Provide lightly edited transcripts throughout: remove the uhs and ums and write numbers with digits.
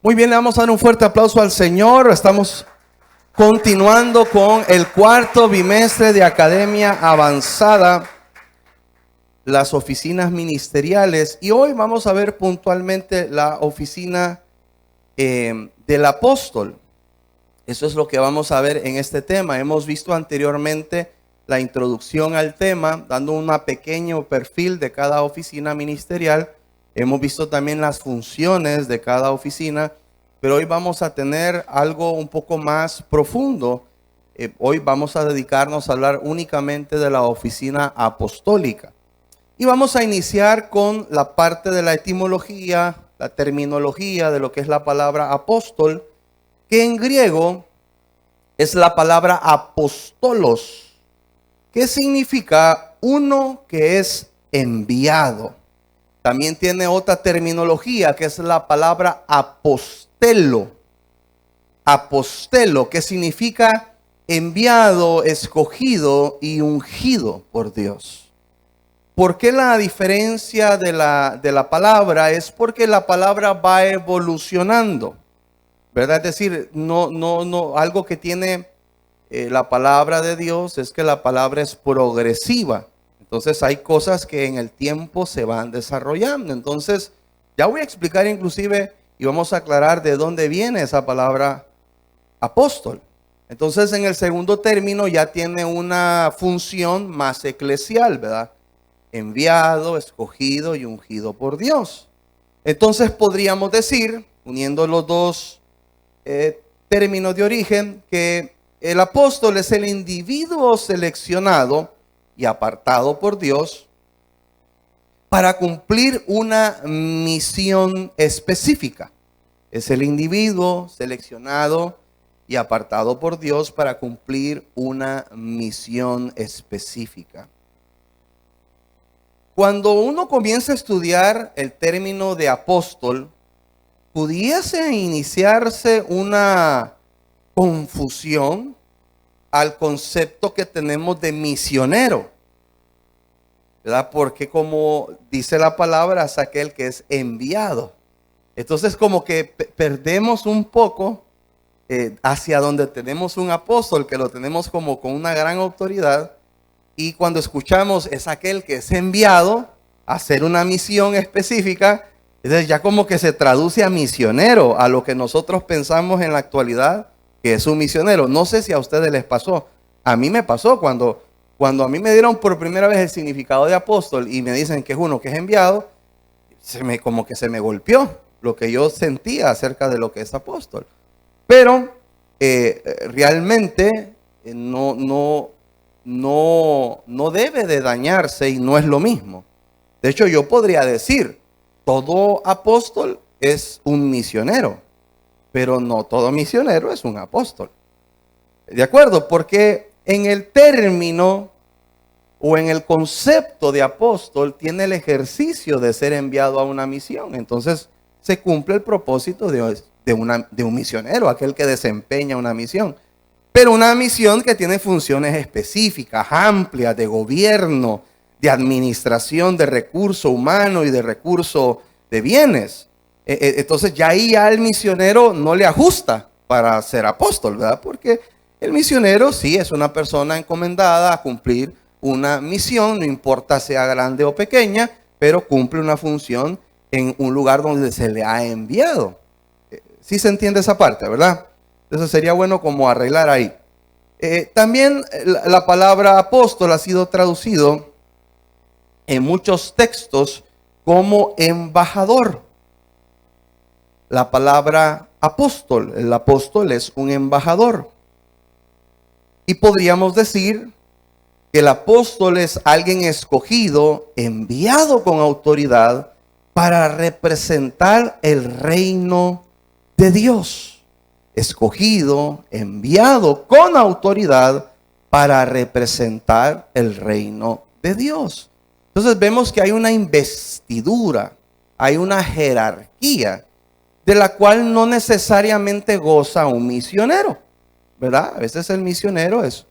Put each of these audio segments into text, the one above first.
Muy bien, le vamos a dar un fuerte aplauso al Señor. Estamos continuando con el cuarto bimestre de Academia Avanzada, las oficinas ministeriales. Y hoy vamos a ver puntualmente la oficina del apóstol. Eso es lo que vamos a ver en este tema. Hemos visto anteriormente la introducción al tema, dando un pequeño perfil de cada oficina ministerial. Hemos visto también las funciones de cada oficina, pero hoy vamos a tener algo un poco más profundo. Hoy vamos a dedicarnos a hablar únicamente de la oficina apostólica. Y vamos a iniciar con la parte de la etimología, la terminología de lo que es la palabra apóstol, que en griego es la palabra apostolos, que significa uno que es enviado. También tiene otra terminología que es la palabra apostelo. Apostelo, que significa enviado, escogido y ungido por Dios. ¿Por qué la diferencia de la palabra? Es porque la palabra va evolucionando, ¿verdad? Es decir, algo que tiene la palabra de Dios es que la palabra es progresiva. Entonces hay cosas que en el tiempo se van desarrollando. Entonces ya voy a explicar inclusive y vamos a aclarar de dónde viene esa palabra apóstol. Entonces en el segundo término ya tiene una función más eclesial, ¿verdad? Enviado, escogido y ungido por Dios. Entonces podríamos decir, uniendo los dos términos de origen, que el apóstol es el individuo seleccionado y apartado por Dios para cumplir una misión específica. Es el individuo seleccionado y apartado por Dios para cumplir una misión específica. Cuando uno comienza a estudiar el término de apóstol, pudiese iniciarse una confusión al concepto que tenemos de misionero, ¿verdad? Porque como dice la palabra, es aquel que es enviado. Entonces como que perdemos un poco hacia donde tenemos un apóstol, que lo tenemos como con una gran autoridad, y cuando escuchamos es aquel que es enviado a hacer una misión específica. Entonces ya como que se traduce a misionero, a lo que nosotros pensamos en la actualidad que es un misionero. No sé si a ustedes les pasó. A mí me pasó cuando a mí me dieron por primera vez el significado de apóstol y me dicen que es uno que es enviado, como que se me golpeó lo que yo sentía acerca de lo que es apóstol. Pero realmente no debe de dañarse y no es lo mismo. De hecho, yo podría decir, todo apóstol es un misionero, pero no todo misionero es un apóstol. ¿De acuerdo? Porque en el término o en el concepto de apóstol tiene el ejercicio de ser enviado a una misión. Entonces se cumple el propósito de un misionero, aquel que desempeña una misión. Pero una misión que tiene funciones específicas, amplias, de gobierno, de administración de recurso humano y de recurso de bienes. Entonces ya ahí al misionero no le ajusta para ser apóstol, ¿verdad? Porque el misionero sí es una persona encomendada a cumplir una misión, no importa sea grande o pequeña, pero cumple una función en un lugar donde se le ha enviado. Sí se entiende esa parte, ¿verdad? Entonces sería bueno como arreglar ahí. También la palabra apóstol ha sido traducido en muchos textos como embajador. La palabra apóstol, el apóstol es un embajador. Y podríamos decir que el apóstol es alguien escogido, enviado con autoridad para representar el reino de Dios. Escogido, enviado con autoridad para representar el reino de Dios. Entonces vemos que hay una investidura, hay una jerarquía de la cual no necesariamente goza un misionero, ¿verdad? A veces el misionero es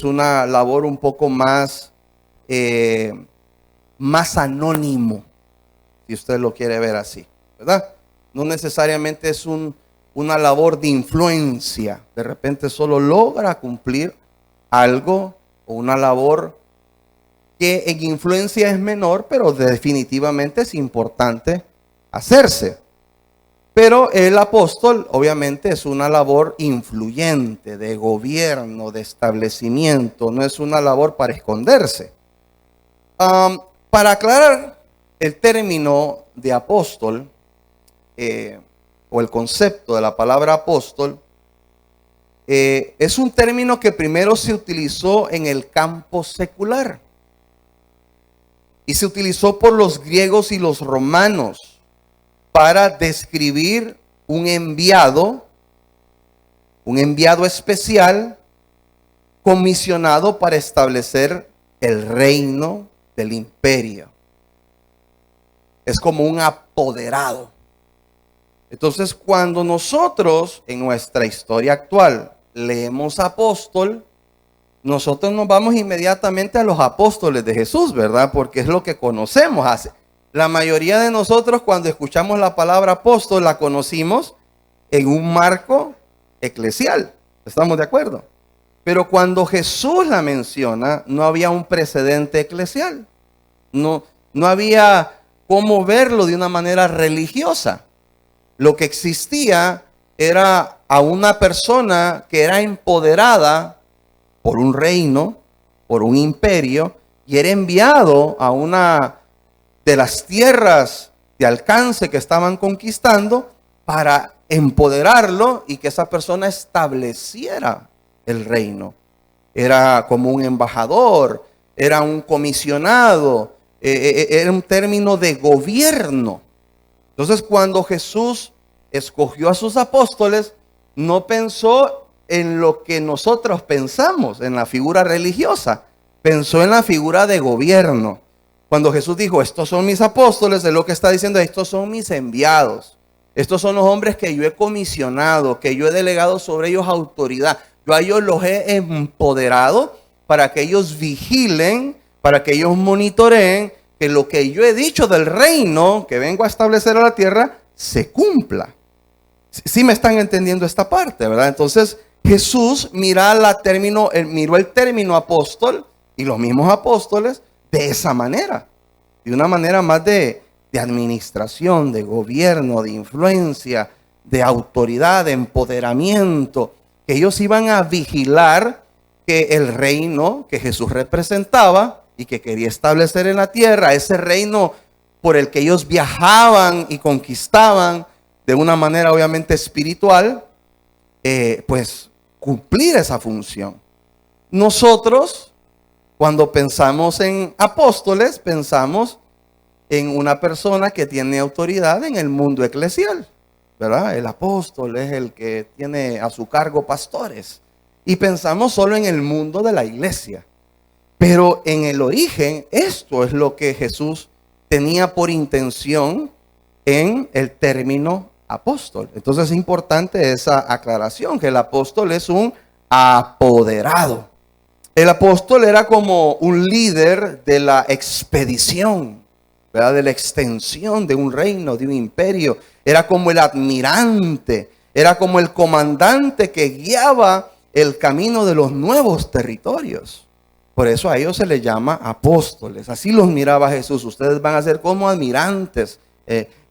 una labor un poco más, más anónimo, si usted lo quiere ver así, ¿verdad? no necesariamente es una labor de influencia. De repente solo logra cumplir algo o una labor que en influencia es menor, pero definitivamente es importante hacerse. Pero el apóstol obviamente es una labor influyente, de gobierno, de establecimiento, no es una labor para esconderse. Para aclarar el término de apóstol, o el concepto de la palabra apóstol, es un término que primero se utilizó en el campo secular y se utilizó por los griegos y los romanos para describir un enviado especial comisionado para establecer el reino del imperio. Es como un apoderado. Entonces, cuando nosotros en nuestra historia actual leemos apóstol, nosotros nos vamos inmediatamente a los apóstoles de Jesús, ¿verdad? Porque es lo que conocemos. La mayoría de nosotros cuando escuchamos la palabra apóstol la conocimos en un marco eclesial. ¿Estamos de acuerdo? Pero cuando Jesús la menciona, no había un precedente eclesial. No había cómo verlo de una manera religiosa. Lo que existía era a una persona que era empoderada por un reino, por un imperio, y era enviado a una de las tierras de alcance que estaban conquistando para empoderarlo y que esa persona estableciera el reino. Era como un embajador, era un comisionado, era un término de gobierno. Entonces, cuando Jesús escogió a sus apóstoles, no pensó en lo que nosotros pensamos, en la figura religiosa, pensó en la figura de gobierno. Cuando Jesús dijo, estos son mis apóstoles, de lo que está diciendo, estos son mis enviados. Estos son los hombres que yo he comisionado, que yo he delegado sobre ellos autoridad. Yo a ellos los he empoderado para que ellos vigilen, para que ellos monitoreen que lo que yo he dicho del reino que vengo a establecer a la tierra se cumpla. Sí me están entendiendo esta parte, ¿verdad? Entonces Jesús miró el término apóstol y los mismos apóstoles de esa manera, de una manera más de administración, de gobierno, de influencia, de autoridad, de empoderamiento, que ellos iban a vigilar que el reino que Jesús representaba y que quería establecer en la tierra, ese reino por el que ellos viajaban y conquistaban de una manera obviamente espiritual, pues cumplir esa función. Nosotros, cuando pensamos en apóstoles, pensamos en una persona que tiene autoridad en el mundo eclesial, ¿verdad? El apóstol es el que tiene a su cargo pastores. Y pensamos solo en el mundo de la iglesia. Pero en el origen, esto es lo que Jesús tenía por intención en el término apóstol. Entonces es importante esa aclaración, que el apóstol es un apoderado. El apóstol era como un líder de la expedición, ¿verdad? De la extensión de un reino, de un imperio. Era como el admirante, era como el comandante que guiaba el camino de los nuevos territorios. Por eso a ellos se les llama apóstoles. Así los miraba Jesús. Ustedes van a ser como admirantes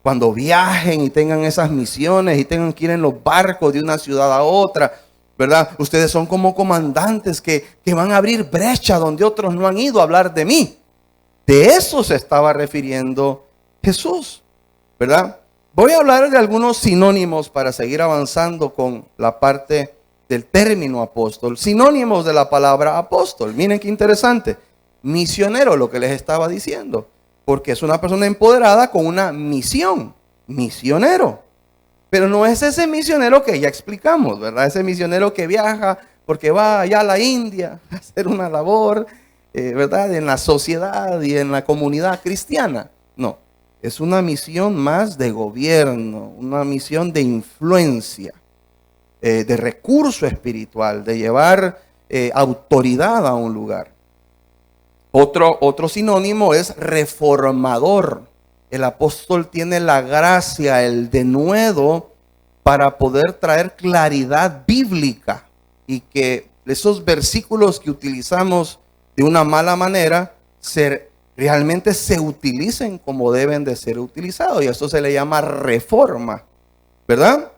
cuando viajen y tengan esas misiones y tengan que ir en los barcos de una ciudad a otra, ¿verdad? Ustedes son como comandantes que van a abrir brecha donde otros no han ido a hablar de mí. De eso se estaba refiriendo Jesús, ¿verdad? Voy a hablar de algunos sinónimos para seguir avanzando con la parte del término apóstol. Sinónimos de la palabra apóstol. Miren qué interesante. Misionero, lo que les estaba diciendo. Porque es una persona empoderada con una misión. Misionero. Pero no es ese misionero que ya explicamos, ¿verdad? Ese misionero que viaja porque va allá a la India a hacer una labor, ¿verdad? En la sociedad y en la comunidad cristiana. No, es una misión más de gobierno, una misión de influencia, de recurso espiritual, de llevar autoridad a un lugar. Otro sinónimo es reformador. el apóstol tiene la gracia, el denuedo para poder traer claridad bíblica y que esos versículos que utilizamos de una mala manera realmente se utilicen como deben de ser utilizados. Y esto se le llama reforma, ¿verdad?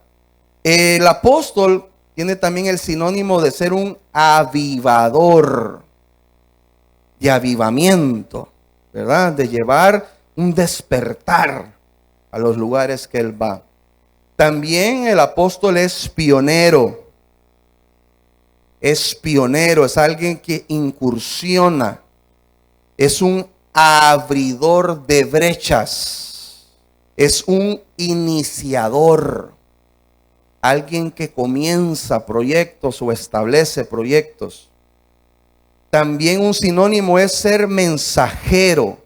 El apóstol tiene también el sinónimo de ser un avivador, de avivamiento, ¿verdad? De llevar un despertar a los lugares que él va. También el apóstol es pionero. Es pionero, es alguien que incursiona. Es un abridor de brechas. Es un iniciador. Alguien que comienza proyectos o establece proyectos. También un sinónimo es ser mensajero.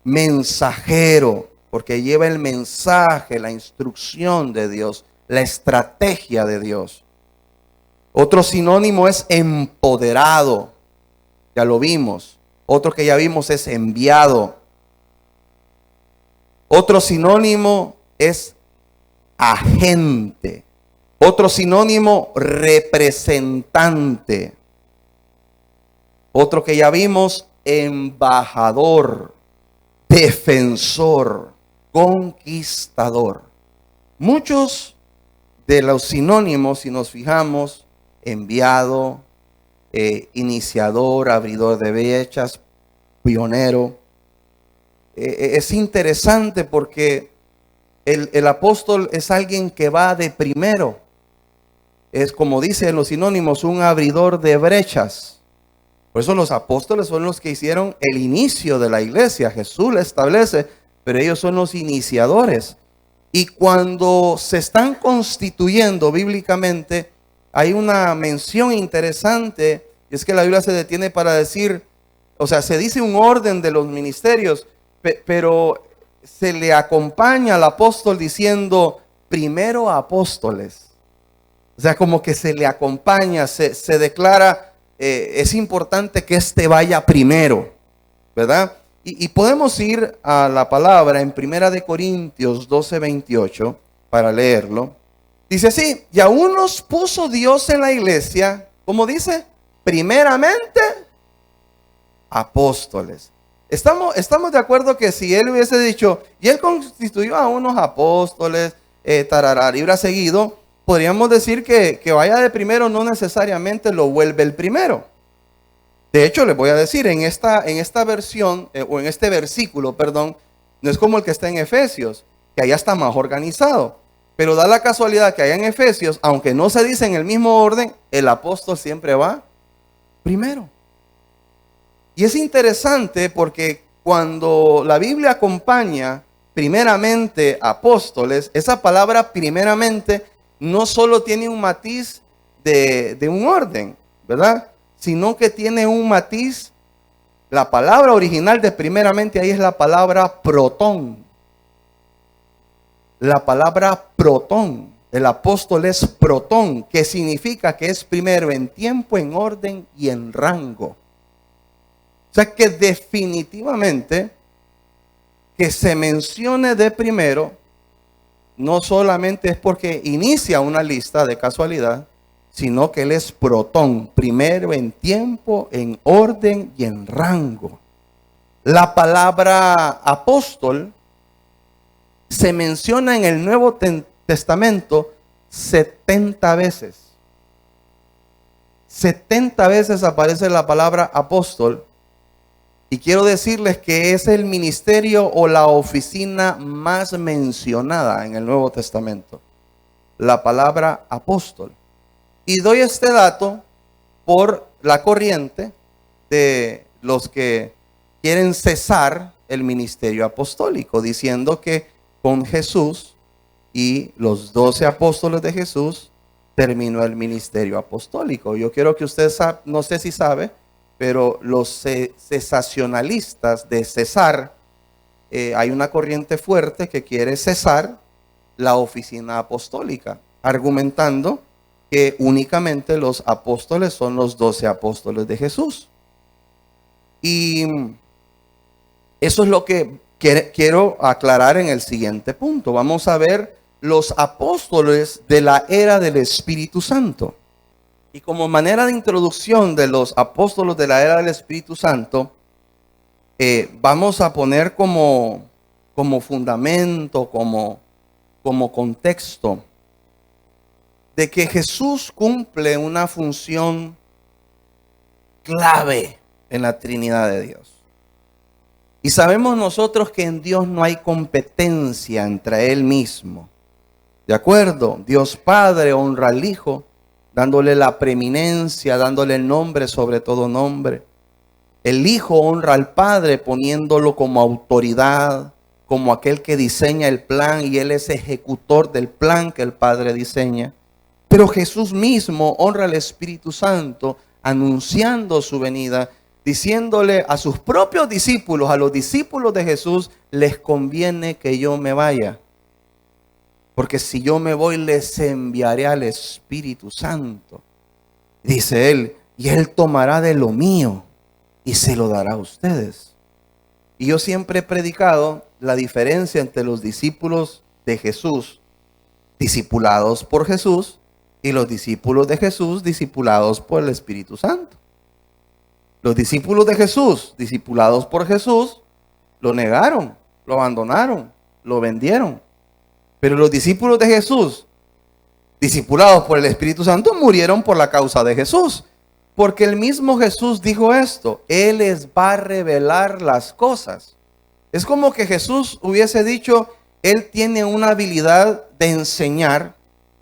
Mensajero, porque lleva el mensaje, la instrucción de Dios, la estrategia de Dios. Otro sinónimo es empoderado. Ya lo vimos. Otro que ya vimos es enviado. Otro sinónimo es agente. Otro sinónimo, representante. Otro que ya vimos, embajador, defensor, conquistador. Muchos de los sinónimos, si nos fijamos, enviado, iniciador, abridor de brechas, pionero. Es interesante porque el apóstol es alguien que va de primero. Es como dice en los sinónimos, un abridor de brechas. Por eso los apóstoles son los que hicieron el inicio de la iglesia. Jesús la establece, pero ellos son los iniciadores. Y cuando se están constituyendo bíblicamente, hay una mención interesante, y es que la Biblia se detiene para decir, o sea, se dice un orden de los ministerios, pero se le acompaña al apóstol diciendo, primero apóstoles. O sea, como que se le acompaña, se declara, es importante que este vaya primero, ¿verdad? Y podemos ir a la palabra en 1 de Corintios 12:28 para leerlo. Dice así, y aún nos puso Dios en la iglesia, ¿cómo dice? Primeramente, apóstoles. Estamos de acuerdo que si él hubiese dicho, y él constituyó a unos apóstoles, y hubiera seguido, podríamos decir que vaya de primero no necesariamente lo vuelve el primero. De hecho, les voy a decir, en esta versión, o en este versículo, perdón, no es como el que está en Efesios, que allá está más organizado. Pero da la casualidad que allá en Efesios, aunque no se dice en el mismo orden, el apóstol siempre va primero. Y es interesante porque cuando la Biblia acompaña primeramente apóstoles, esa palabra primeramente no solo tiene un matiz de un orden, ¿verdad? Sino que tiene un matiz, la palabra original de primeramente ahí es la palabra protón. La palabra protón, el apóstol es protón, que significa que es primero en tiempo, en orden y en rango. O sea que definitivamente que se mencione de primero, no solamente es porque inicia una lista de casualidad, sino que él es protón, primero en tiempo, en orden y en rango. La palabra apóstol se menciona en el Nuevo Testamento 70 veces. 70 veces aparece la palabra apóstol. Y quiero decirles que es el ministerio o la oficina más mencionada en el Nuevo Testamento. La palabra apóstol. Y doy este dato por la corriente de los que quieren cesar el ministerio apostólico, diciendo que con Jesús y los 12 apóstoles de Jesús terminó el ministerio apostólico. Yo quiero que usted sabe, no sé si sabe, pero los cesacionalistas de cesar, hay una corriente fuerte que quiere cesar la oficina apostólica, argumentando que únicamente los apóstoles son los 12 apóstoles de Jesús. Y Eso es lo que quiero aclarar en el siguiente punto. Vamos a ver los apóstoles de la era del Espíritu Santo. Y como manera de introducción de los apóstoles de la era del Espíritu Santo, vamos a poner como fundamento, como contexto, de que Jesús cumple una función clave en la Trinidad de Dios. Y sabemos nosotros que en Dios no hay competencia entre Él mismo. ¿De acuerdo? Dios Padre honra al Hijo, dándole la preeminencia, dándole el nombre sobre todo nombre. El Hijo honra al Padre poniéndolo como autoridad, como aquel que diseña el plan, y Él es ejecutor del plan que el Padre diseña. Pero Jesús mismo honra al Espíritu Santo anunciando su venida, diciéndole a sus propios discípulos, a los discípulos de Jesús, les conviene que yo me vaya. Porque si yo me voy, les enviaré al Espíritu Santo. Dice Él, y Él tomará de lo mío y se lo dará a ustedes. Y yo siempre he predicado la diferencia entre los discípulos de Jesús, discipulados por Jesús, y los discípulos de Jesús, discipulados por el Espíritu Santo. Los discípulos de Jesús, discipulados por Jesús, lo negaron, lo abandonaron, lo vendieron. Pero los discípulos de Jesús, discipulados por el Espíritu Santo, murieron por la causa de Jesús. Porque el mismo Jesús dijo esto, Él les va a revelar las cosas. Es como que Jesús hubiese dicho, Él tiene una habilidad de enseñar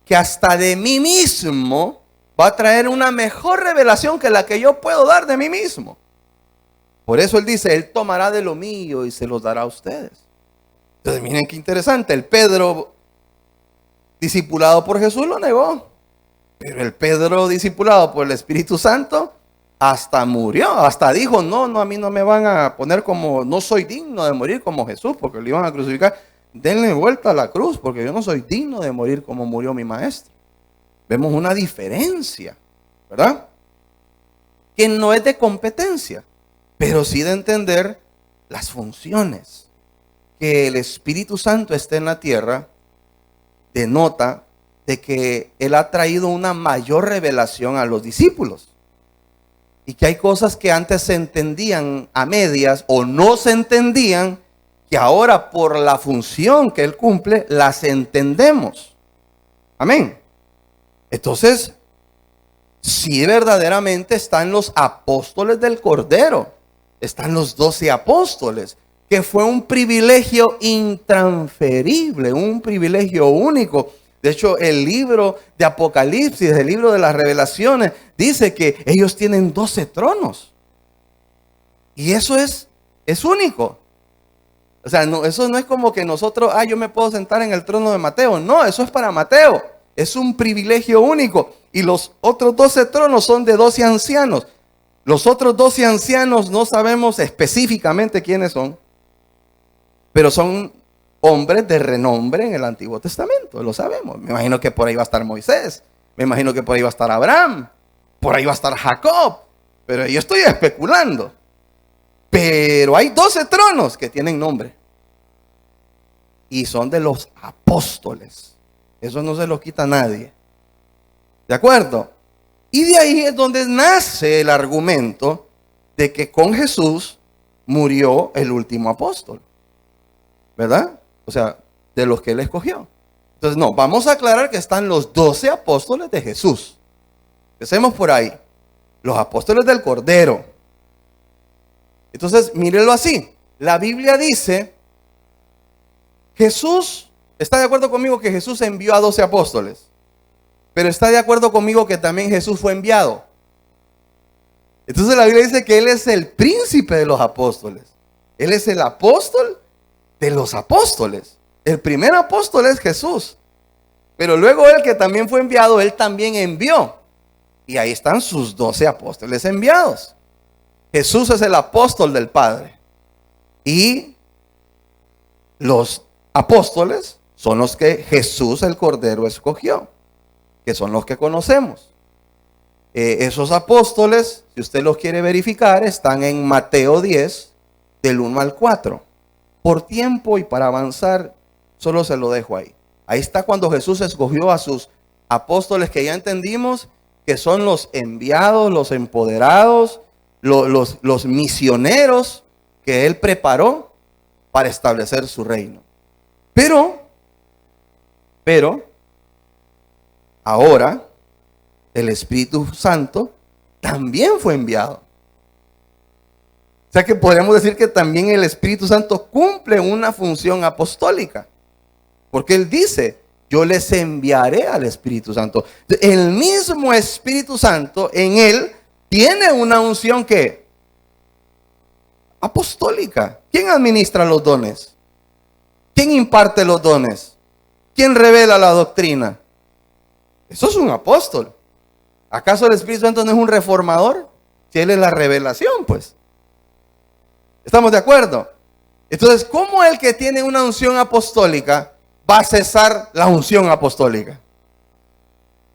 que hasta de mí mismo va a traer una mejor revelación que la que yo puedo dar de mí mismo. Por eso Él dice, Él tomará de lo mío y se los dará a ustedes. Entonces miren qué interesante, el Pedro discipulado por Jesús lo negó. Pero el Pedro discipulado por el Espíritu Santo hasta murió, hasta dijo, no, a mí no me van a poner como, no soy digno de morir como Jesús, porque lo iban a crucificar. Denle vuelta a la cruz, porque yo no soy digno de morir como murió mi maestro. Vemos una diferencia, ¿verdad? Que no es de competencia, pero sí de entender las funciones. Que el Espíritu Santo esté en la tierra denota de que Él ha traído una mayor revelación a los discípulos. Y que hay cosas que antes se entendían a medias o no se entendían, que ahora por la función que Él cumple, las entendemos. Amén. Entonces, sí verdaderamente están los apóstoles del Cordero. Están los 12 apóstoles, que fue un privilegio intransferible, un privilegio único. De hecho, el libro de Apocalipsis, el libro de las Revelaciones, dice que ellos tienen 12 tronos. Y eso es único. O sea, no, eso no es como que nosotros, yo me puedo sentar en el trono de Mateo. No, eso es para Mateo. Es un privilegio único. Y los otros 12 tronos son de 12 ancianos. Los otros 12 ancianos no sabemos específicamente quiénes son, pero son hombres de renombre en el Antiguo Testamento, lo sabemos. Me imagino que por ahí va a estar Moisés, me imagino que por ahí va a estar Abraham, por ahí va a estar Jacob, pero yo estoy especulando. Pero hay 12 tronos que tienen nombre y son de los apóstoles. Eso no se lo quita a nadie. ¿De acuerdo? Y de ahí es donde nace el argumento de que con Jesús murió el último apóstol. ¿Verdad? O sea, de los que Él escogió. Entonces, no, vamos a aclarar que están los 12 apóstoles de Jesús. Empecemos por ahí. Los apóstoles del Cordero. Entonces, mírenlo así. La Biblia dice, Jesús, ¿está de acuerdo conmigo que Jesús envió a 12 apóstoles? Pero está de acuerdo conmigo que también Jesús fue enviado. Entonces la Biblia dice que Él es el príncipe de los apóstoles. Él es el apóstol de los apóstoles. El primer apóstol es Jesús. Pero luego Él, que también fue enviado, Él también envió. Y ahí están sus 12 apóstoles enviados. Jesús es el apóstol del Padre. Y los apóstoles son los que Jesús el Cordero escogió, que son los que conocemos. Esos apóstoles, si usted los quiere verificar, están en Mateo 10, del 1 al 4. Por tiempo y para avanzar, solo se lo dejo ahí. Ahí está cuando Jesús escogió a sus apóstoles, que ya entendimos que son los enviados, los empoderados, los misioneros que Él preparó para establecer su reino. Pero, ahora el Espíritu Santo también fue enviado. O sea que podríamos decir que también el Espíritu Santo cumple una función apostólica. Porque Él dice, yo les enviaré al Espíritu Santo. El mismo Espíritu Santo en Él tiene una unción que apostólica. ¿Quién administra los dones? ¿Quién imparte los dones? ¿Quién revela la doctrina? Eso es un apóstol. ¿Acaso el Espíritu Santo no es un reformador? Si Él es la revelación, pues. ¿Estamos de acuerdo? Entonces, ¿cómo el que tiene una unción apostólica va a cesar la unción apostólica?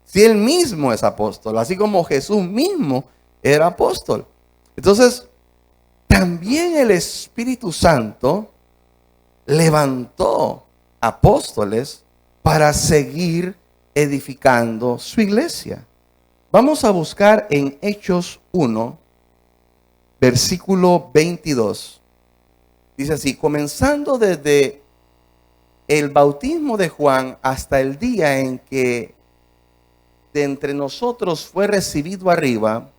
Si Él mismo es apóstol, así como Jesús mismo era apóstol. Entonces, también el Espíritu Santo levantó apóstoles para seguir edificando su iglesia. Vamos a buscar en Hechos 1, versículo 22. Dice así, comenzando desde el bautismo de Juan hasta el día en que de entre nosotros fue recibido arriba,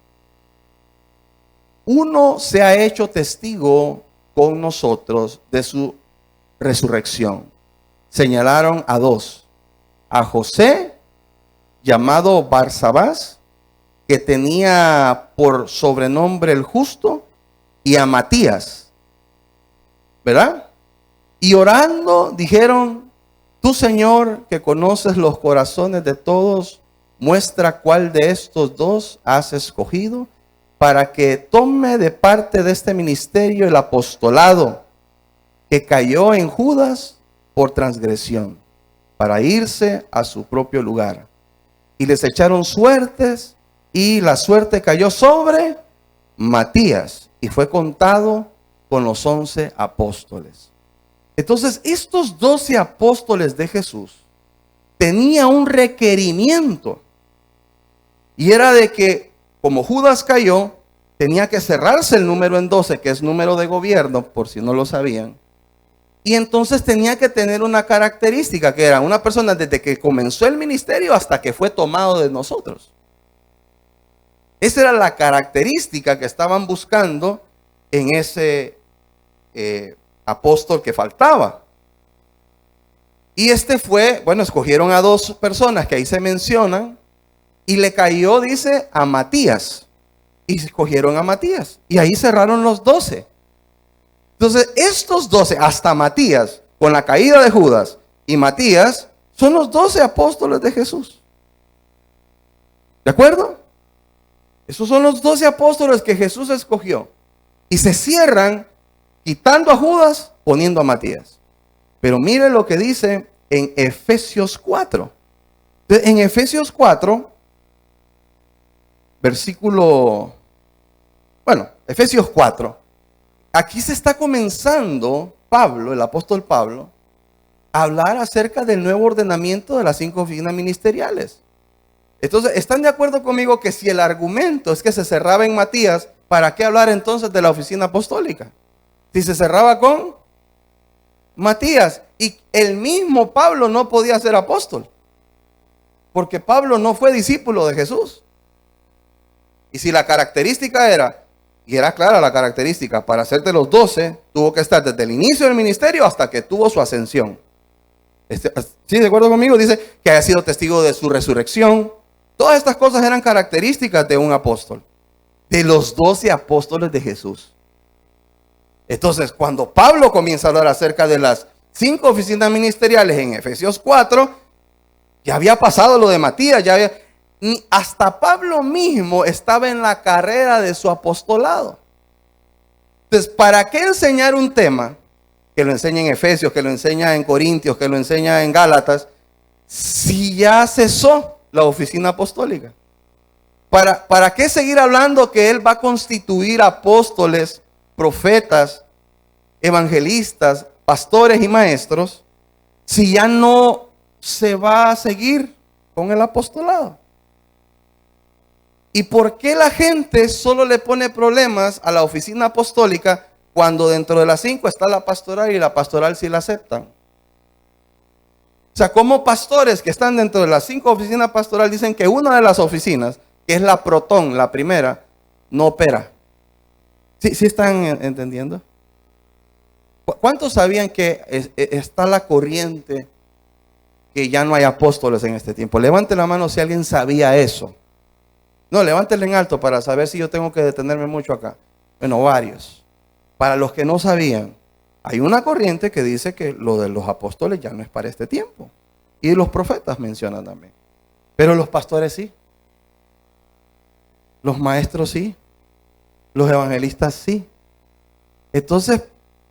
uno se ha hecho testigo con nosotros de su resurrección. Señalaron a dos, a José, llamado Barsabás, que tenía por sobrenombre el justo, y a Matías, ¿verdad? Y orando dijeron, tú Señor, que conoces los corazones de todos, muestra cuál de estos dos has escogido para que tome de parte de este ministerio el apostolado que cayó en Judas por transgresión, para irse a su propio lugar. Y les echaron suertes, y la suerte cayó sobre Matías, y fue contado con los 11 apóstoles. Entonces, estos 12 apóstoles de Jesús tenían un requerimiento, y era de que, como Judas cayó, tenía que cerrarse el número en 12, que es número de gobierno, por si no lo sabían. Y entonces tenía que tener una característica, que era una persona desde que comenzó el ministerio hasta que fue tomado de nosotros. Esa era la característica que estaban buscando en ese apóstol que faltaba. Y escogieron a dos personas que ahí se mencionan, y le cayó, dice, a Matías. Y escogieron a Matías. Y ahí cerraron los 12. Entonces, estos 12, hasta Matías, con la caída de Judas y Matías, son los 12 apóstoles de Jesús. ¿De acuerdo? Esos son los 12 apóstoles que Jesús escogió. Y se cierran quitando a Judas, poniendo a Matías. Pero mire lo que dice en Efesios 4. Entonces, en Efesios 4, Efesios 4. Aquí se está comenzando Pablo, el apóstol Pablo, a hablar acerca del nuevo ordenamiento de las 5 oficinas ministeriales. Entonces, ¿están de acuerdo conmigo que si el argumento es que se cerraba en Matías, ¿para qué hablar entonces de la oficina apostólica? Si se cerraba con Matías, y el mismo Pablo no podía ser apóstol, porque Pablo no fue discípulo de Jesús. Y si la característica era, y era clara la característica, para ser de los 12, tuvo que estar desde el inicio del ministerio hasta que tuvo su ascensión. ¿Sí, de acuerdo conmigo? Dice que haya sido testigo de su resurrección. Todas estas cosas eran características de un apóstol, de los 12 apóstoles de Jesús. Entonces, cuando Pablo comienza a hablar acerca de las 5 oficinas ministeriales en Efesios 4, ya había pasado lo de Matías, hasta Pablo mismo estaba en la carrera de su apostolado. Entonces, ¿para qué enseñar un tema que lo enseña en Efesios, que lo enseña en Corintios, que lo enseña en Gálatas, si ya cesó la oficina apostólica? ¿Para qué seguir hablando que él va a constituir apóstoles, profetas evangelistas, pastores y maestros si ya no se va a seguir con el apostolado? ¿Y por qué la gente solo le pone problemas a la oficina apostólica cuando dentro de las 5 está la pastoral y la pastoral sí la aceptan? O sea, como pastores que están dentro de las 5 oficinas pastorales dicen que una de las oficinas, que es la Protón, la primera, no opera. ¿Sí están entendiendo? ¿Cuántos sabían que está la corriente que ya no hay apóstoles en este tiempo? Levante la mano si alguien sabía eso. No, levántela en alto para saber si yo tengo que detenerme mucho acá. Bueno, varios. Para los que no sabían, hay una corriente que dice que lo de los apóstoles ya no es para este tiempo. Y los profetas mencionan también. Pero los pastores sí. Los maestros sí. Los evangelistas sí. Entonces,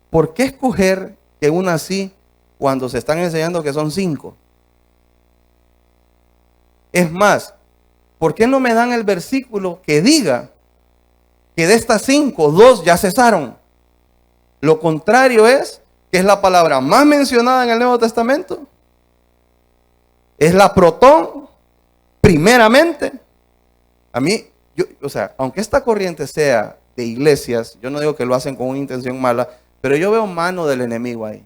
¿por qué escoger que una sí cuando se están enseñando que son 5? Es más, ¿por qué no me dan el versículo que diga que de estas 5, 2 ya cesaron? Lo contrario es que es la palabra más mencionada en el Nuevo Testamento. Es la Protón, primeramente. A mí, aunque esta corriente sea de iglesias, yo no digo que lo hacen con una intención mala, pero yo veo mano del enemigo ahí.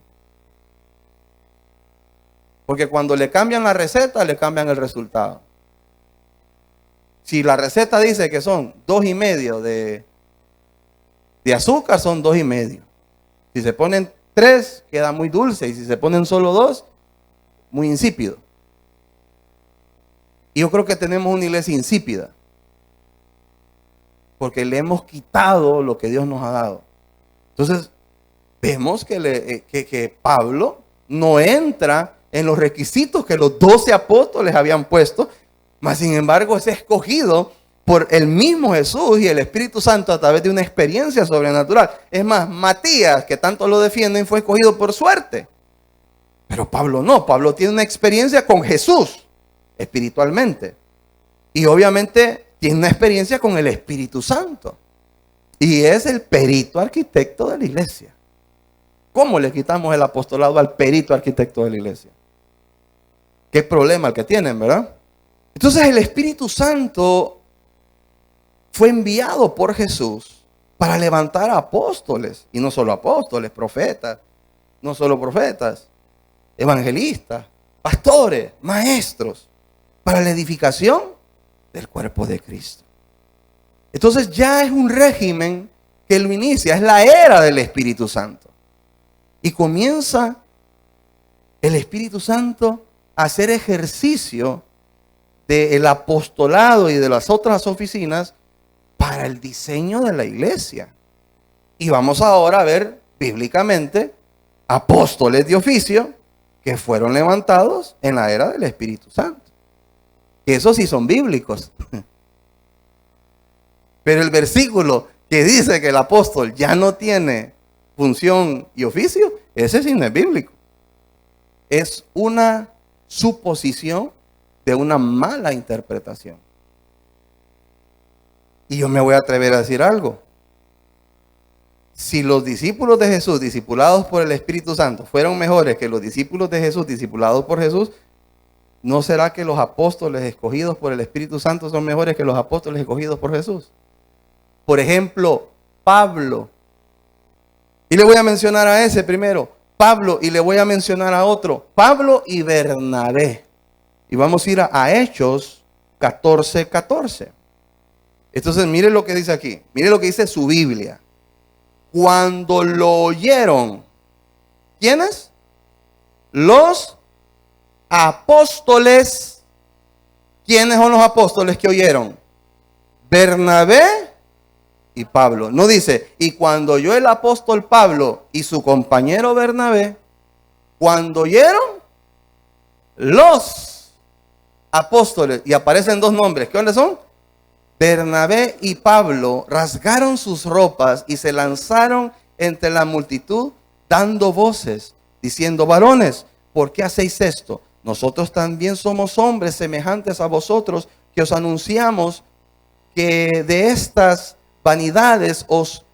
Porque cuando le cambian la receta, le cambian el resultado. Si la receta dice que son 2,5 de azúcar, son 2,5. Si se ponen 3, queda muy dulce. Y si se ponen solo 2, muy insípido. Y yo creo que tenemos una iglesia insípida. Porque le hemos quitado lo que Dios nos ha dado. Entonces, vemos que Pablo no entra en los requisitos que los 12 apóstoles habían puesto, mas sin embargo es escogido por el mismo Jesús y el Espíritu Santo a través de una experiencia sobrenatural. Es más, Matías, que tanto lo defienden, fue escogido por suerte. Pero Pablo no, Pablo tiene una experiencia con Jesús, espiritualmente. Y obviamente tiene una experiencia con el Espíritu Santo. Y es el perito arquitecto de la iglesia. ¿Cómo le quitamos el apostolado al perito arquitecto de la iglesia? Qué problema el que tienen, ¿verdad? Entonces el Espíritu Santo fue enviado por Jesús para levantar a apóstoles. Y no solo apóstoles, profetas. No solo profetas, evangelistas, pastores, maestros. Para la edificación del cuerpo de Cristo. Entonces ya es un régimen que lo inicia. Es la era del Espíritu Santo. Y comienza el Espíritu Santo a hacer ejercicio del apostolado y de las otras oficinas para el diseño de la iglesia. Y vamos ahora a ver bíblicamente apóstoles de oficio que fueron levantados en la era del Espíritu Santo. Que esos sí son bíblicos. Pero el versículo que dice que el apóstol ya no tiene función y oficio, ese sí no es bíblico. Es una suposición de una mala interpretación. Y yo me voy a atrever a decir algo. Si los discípulos de Jesús, discipulados por el Espíritu Santo, fueron mejores que los discípulos de Jesús, discipulados por Jesús, ¿no será que los apóstoles escogidos por el Espíritu Santo son mejores que los apóstoles escogidos por Jesús? Por ejemplo, Pablo. Y le voy a mencionar a ese primero. Pablo, y le voy a mencionar a otro. Pablo y Bernabé. Y vamos a ir a Hechos 14:14. Entonces, mire lo que dice aquí. Mire lo que dice su Biblia. Cuando lo oyeron, ¿quiénes? Los apóstoles. ¿Quiénes son los apóstoles que oyeron? Bernabé y Pablo. No dice, y cuando oyó el apóstol Pablo y su compañero Bernabé, cuando oyeron los apóstoles, y aparecen 2 nombres, ¿cuáles son? Bernabé y Pablo rasgaron sus ropas y se lanzaron entre la multitud dando voces, diciendo, varones, ¿por qué hacéis esto? Nosotros también somos hombres semejantes a vosotros, que os anunciamos que de estas vanidades os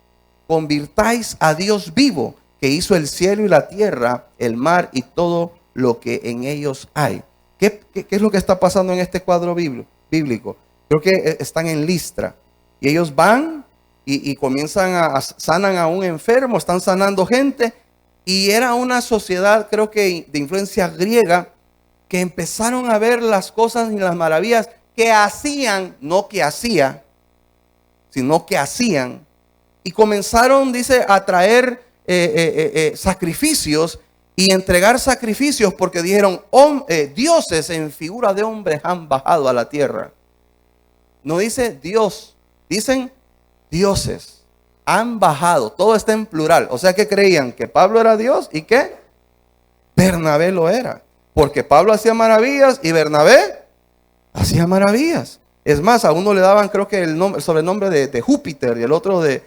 convirtáis a Dios vivo, que hizo el cielo y la tierra, el mar y todo lo que en ellos hay. ¿Qué es lo que está pasando en este cuadro bíblico? Creo que están en Listra y ellos van y comienzan sanan a un enfermo, están sanando gente, y era una sociedad, creo que de influencia griega, que empezaron a ver las cosas y las maravillas que hacían, no que hacía, sino que hacían, y comenzaron, dice, a traer sacrificios y entregar sacrificios, porque dijeron, dioses en figura de hombres han bajado a la tierra. No dice Dios, dicen dioses han bajado. Todo está en plural. O sea que creían que Pablo era Dios y que Bernabé lo era. Porque Pablo hacía maravillas y Bernabé hacía maravillas. Es más, a uno le daban, creo que el sobrenombre de Júpiter y el otro de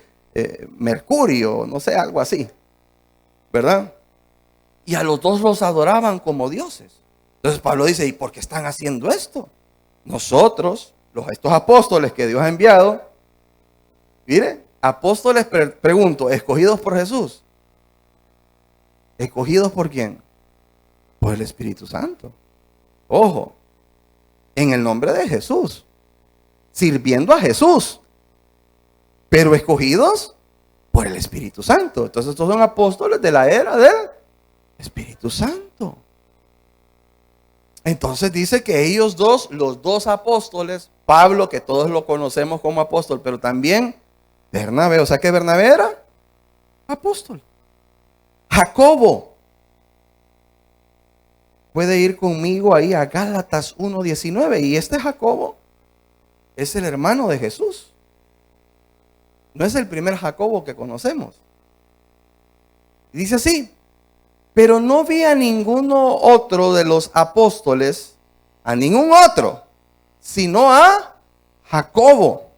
Mercurio, no sé, algo así, ¿verdad? Y a los dos los adoraban como dioses. Entonces Pablo dice, ¿y por qué están haciendo esto? Nosotros, estos apóstoles que Dios ha enviado, mire, apóstoles, pregunto, ¿escogidos por Jesús? ¿Escogidos por quién? Por el Espíritu Santo. Ojo, en el nombre de Jesús, sirviendo a Jesús, pero escogidos por el Espíritu Santo. Entonces estos son apóstoles de la era del Espíritu Santo. Entonces dice que ellos dos, los dos apóstoles, Pablo, que todos lo conocemos como apóstol, pero también Bernabé, o sea que Bernabé era apóstol. Jacobo, puede ir conmigo ahí a Gálatas 1:19, y este Jacobo es el hermano de Jesús. No es el primer Jacobo que conocemos. Y dice así, pero no vi a ninguno otro de los apóstoles, a ningún otro, sino a Jacobo,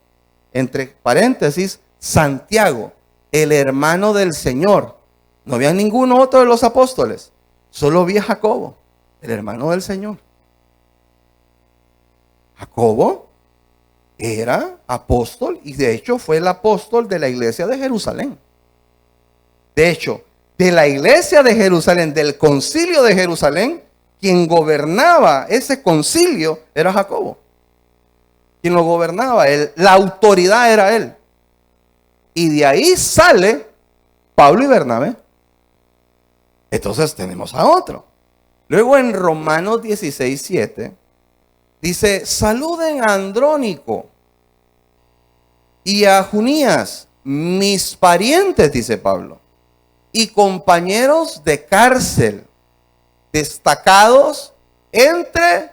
entre paréntesis, Santiago, el hermano del Señor. No vi a ninguno otro de los apóstoles, solo vi a Jacobo, el hermano del Señor. Jacobo era apóstol y de hecho fue el apóstol de la iglesia de Jerusalén. De hecho, de la iglesia de Jerusalén, del concilio de Jerusalén, quien gobernaba ese concilio era Jacobo. Quien lo gobernaba, la autoridad era él. Y de ahí sale Pablo y Bernabé. Entonces tenemos a otro. Luego en Romanos 16:7 dice, saluden a Andrónico y a Junías, mis parientes, dice Pablo, y compañeros de cárcel, destacados entre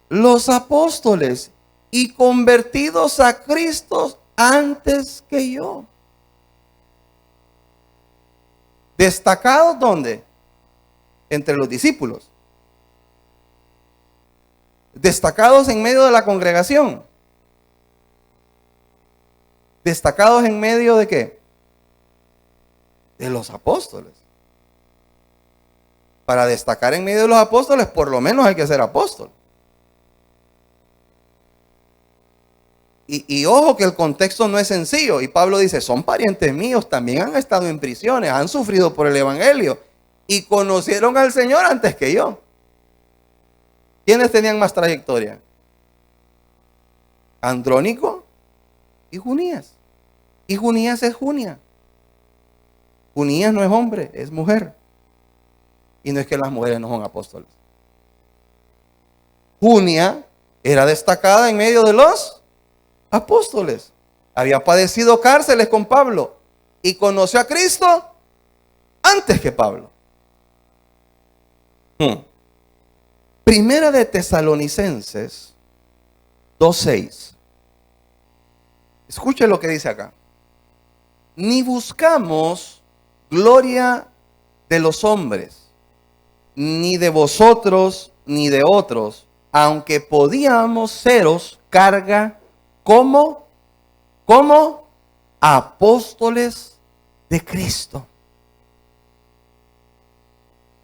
los apóstoles y convertidos a Cristo antes que yo. ¿Destacados dónde? Entre los discípulos. Destacados en medio de la congregación. ¿Destacados en medio de qué? De los apóstoles. Para destacar en medio de los apóstoles, por lo menos hay que ser apóstol. Y ojo que el contexto no es sencillo. Y Pablo dice, son parientes míos, también han estado en prisiones, han sufrido por el evangelio y conocieron al Señor antes que yo. ¿Quiénes tenían más trayectoria? Andrónico y Junías. Y Junías es Junia. Junías no es hombre, es mujer. Y no es que las mujeres no son apóstoles. Junia era destacada en medio de los apóstoles. Había padecido cárceles con Pablo y conoció a Cristo antes que Pablo. Primera de Tesalonicenses 2:6. Escuche lo que dice acá. Ni buscamos gloria de los hombres, ni de vosotros, ni de otros, aunque podíamos seros carga como apóstoles de Cristo.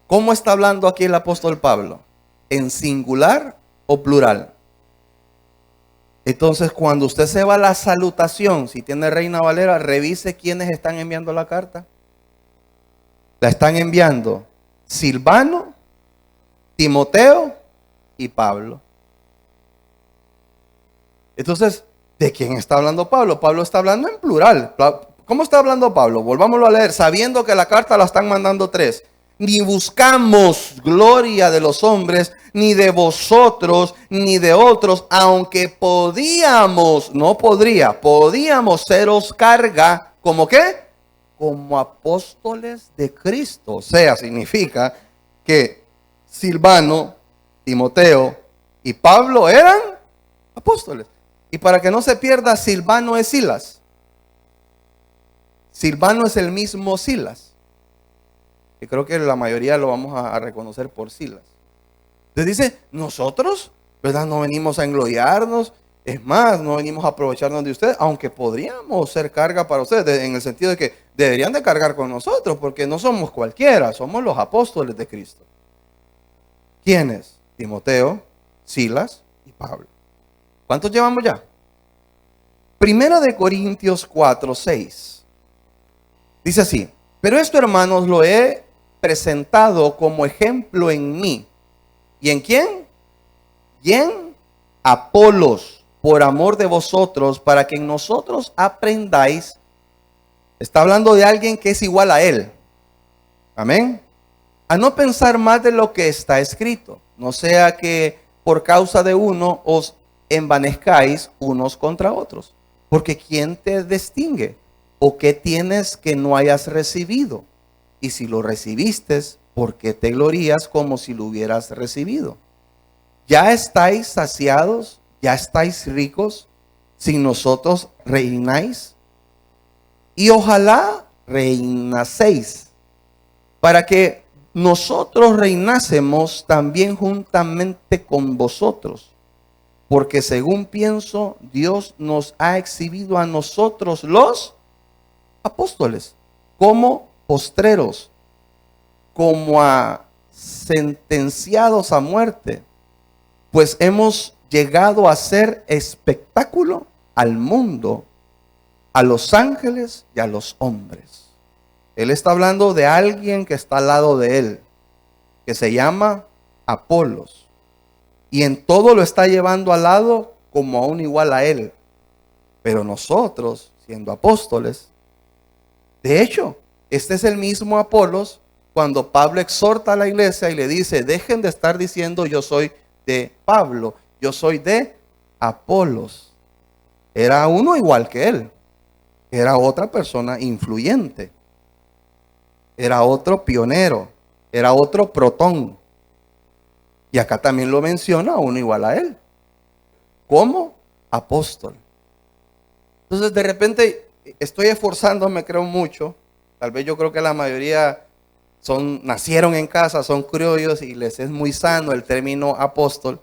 ¿Cómo está hablando aquí el apóstol Pablo? ¿En singular o plural? Entonces, cuando usted se va a la salutación, si tiene Reina Valera, revise quiénes están enviando la carta. La están enviando Silvano, Timoteo y Pablo. Entonces, ¿de quién está hablando Pablo? Pablo está hablando en plural. ¿Cómo está hablando Pablo? Volvámoslo a leer, sabiendo que la carta la están mandando tres. Ni buscamos gloria de los hombres, ni de vosotros, ni de otros, aunque podíamos seros carga, ¿como qué? Como apóstoles de Cristo. O sea, significa que Silvano, Timoteo y Pablo eran apóstoles. Y para que no se pierda, Silvano es Silas. Silvano es el mismo Silas. Y creo que la mayoría lo vamos a reconocer por Silas. Entonces dice, nosotros, ¿verdad? No venimos a engloriarnos. Es más, no venimos a aprovecharnos de ustedes, aunque podríamos ser carga para ustedes, en el sentido de que deberían de cargar con nosotros, porque no somos cualquiera, somos los apóstoles de Cristo. ¿Quiénes? Timoteo, Silas y Pablo. ¿Cuántos llevamos ya? Primera de Corintios 4:6. Dice así, pero esto, hermanos, lo he presentado como ejemplo en mí. ¿Y en quién? Y en Apolos, por amor de vosotros, para que en nosotros aprendáis. Está hablando de alguien que es igual a él. Amén. A no pensar más de lo que está escrito, no sea que por causa de uno os envanezcáis unos contra otros. Porque ¿quién te distingue? ¿O qué tienes que no hayas recibido? Y si lo recibiste, ¿por qué te glorías como si lo hubieras recibido? ¿Ya estáis saciados? ¿Ya estáis ricos? Sin nosotros reináis. Y ojalá reinaseis, para que nosotros reinásemos también juntamente con vosotros. Porque según pienso, Dios nos ha exhibido a nosotros los apóstoles como postreros, como a sentenciados a muerte, pues hemos llegado a ser espectáculo al mundo, a los ángeles y a los hombres. Él está hablando de alguien que está al lado de él, que se llama Apolos, y en todo lo está llevando al lado como a un igual a él. Pero nosotros, siendo apóstoles, de hecho, este es el mismo Apolos cuando Pablo exhorta a la iglesia y le dice, dejen de estar diciendo yo soy de Pablo, yo soy de Apolos. Era uno igual que él, era otra persona influyente, era otro pionero, era otro protón. Y acá también lo menciona uno igual a él, como apóstol. Entonces de repente estoy esforzándome, creo mucho. Tal vez yo creo que la mayoría nacieron en casa, son criollos y les es muy sano el término apóstol.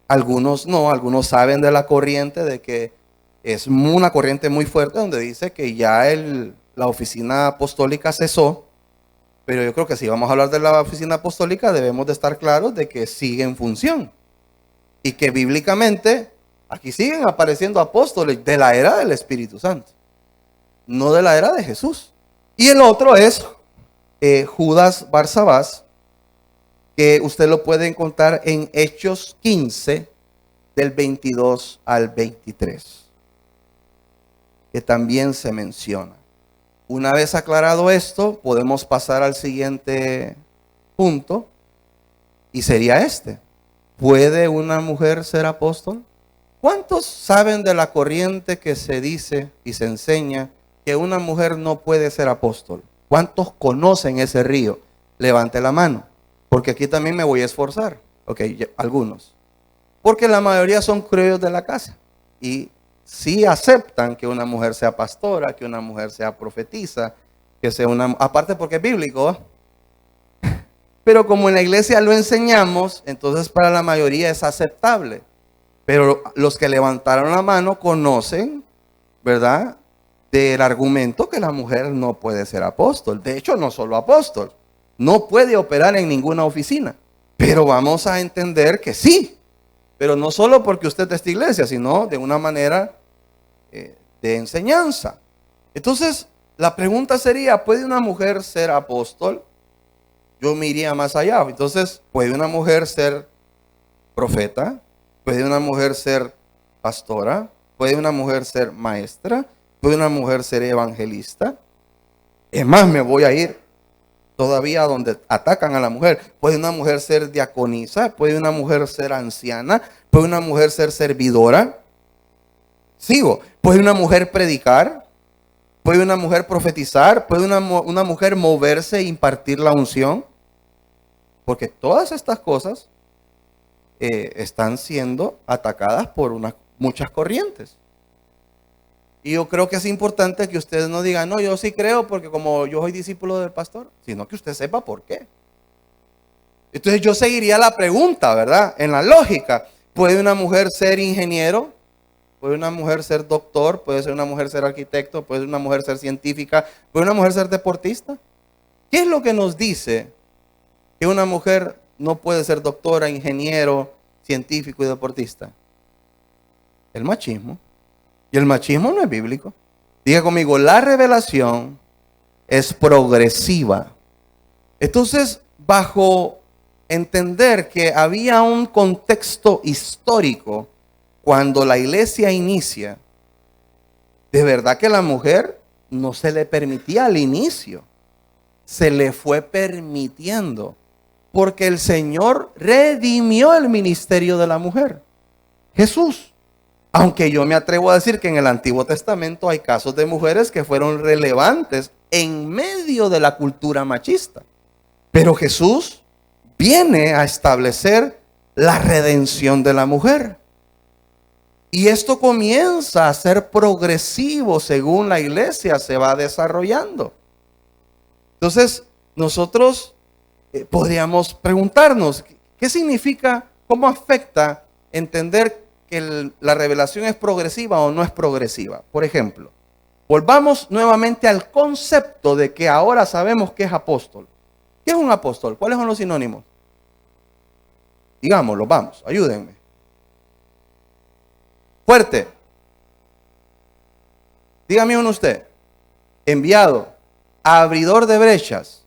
Algunos no, algunos saben de la corriente, de que es una corriente muy fuerte donde dice que ya la oficina apostólica cesó. Pero yo creo que si vamos a hablar de la oficina apostólica debemos de estar claros de que sigue en función. Y que bíblicamente aquí siguen apareciendo apóstoles de la era del Espíritu Santo, no de la era de Jesús. Y el otro es Judas Barsabás, que usted lo puede encontrar en Hechos 15, del 22 al 23, que también se menciona. Una vez aclarado esto, podemos pasar al siguiente punto, y sería este. ¿Puede una mujer ser apóstol? ¿Cuántos saben de la corriente que se dice y se enseña que una mujer no puede ser apóstol? ¿Cuántos conocen ese río? Levante la mano, porque aquí también me voy a esforzar. Ok, algunos. Porque la mayoría son criollos de la casa y sí aceptan que una mujer sea pastora, que una mujer sea profetisa, que sea aparte porque es bíblico, ¿eh? Pero como en la iglesia lo enseñamos, entonces para la mayoría es aceptable. Pero los que levantaron la mano conocen, ¿verdad?, del argumento que la mujer no puede ser apóstol. De hecho, no solo apóstol, no puede operar en ninguna oficina. Pero vamos a entender que sí, Pero no solo porque usted es de esta iglesia, sino de una manera de enseñanza. Entonces, la pregunta sería, ¿puede una mujer ser apóstol? Yo me iría más allá. Entonces, ¿puede una mujer ser profeta? ¿Puede una mujer ser pastora? ¿Puede una mujer ser maestra? ¿Puede una mujer ser evangelista? Es más, me voy a ir todavía a donde atacan a la mujer. ¿Puede una mujer ser diaconisa? ¿Puede una mujer ser anciana? ¿Puede una mujer ser servidora? Sigo. ¿Puede una mujer predicar? ¿Puede una mujer profetizar? ¿Puede una mujer moverse e impartir la unción? Porque todas estas cosas están siendo atacadas por muchas corrientes. Y yo creo que es importante que ustedes no digan, no, yo sí creo porque como yo soy discípulo del pastor, sino que usted sepa por qué. Entonces yo seguiría la pregunta, ¿verdad? En la lógica, ¿puede una mujer ser ingeniero? ¿Puede una mujer ser doctor? ¿Puede ser una mujer ser arquitecto? ¿Puede una mujer ser científica? ¿Puede una mujer ser deportista? ¿Qué es lo que nos dice que una mujer no puede ser doctora, ingeniero, científico y deportista? El machismo. Y el machismo no es bíblico. Diga conmigo, la revelación es progresiva. Entonces, bajo entender que había un contexto histórico cuando la iglesia inicia, de verdad que la mujer no se le permitía al inicio, se le fue permitiendo, porque el Señor redimió el ministerio de la mujer, Jesús. Aunque yo me atrevo a decir que en el Antiguo Testamento hay casos de mujeres que fueron relevantes en medio de la cultura machista. Pero Jesús viene a establecer la redención de la mujer. Y esto comienza a ser progresivo según la iglesia se va desarrollando. Entonces, nosotros podríamos preguntarnos, ¿qué significa, cómo afecta entender que la revelación es progresiva o no es progresiva? Por ejemplo, volvamos nuevamente al concepto de que ahora sabemos que es apóstol. ¿Qué es un apóstol? ¿Cuáles son los sinónimos? Digámoslo, vamos, ayúdenme. Fuerte. Dígame uno usted. Enviado, abridor de brechas.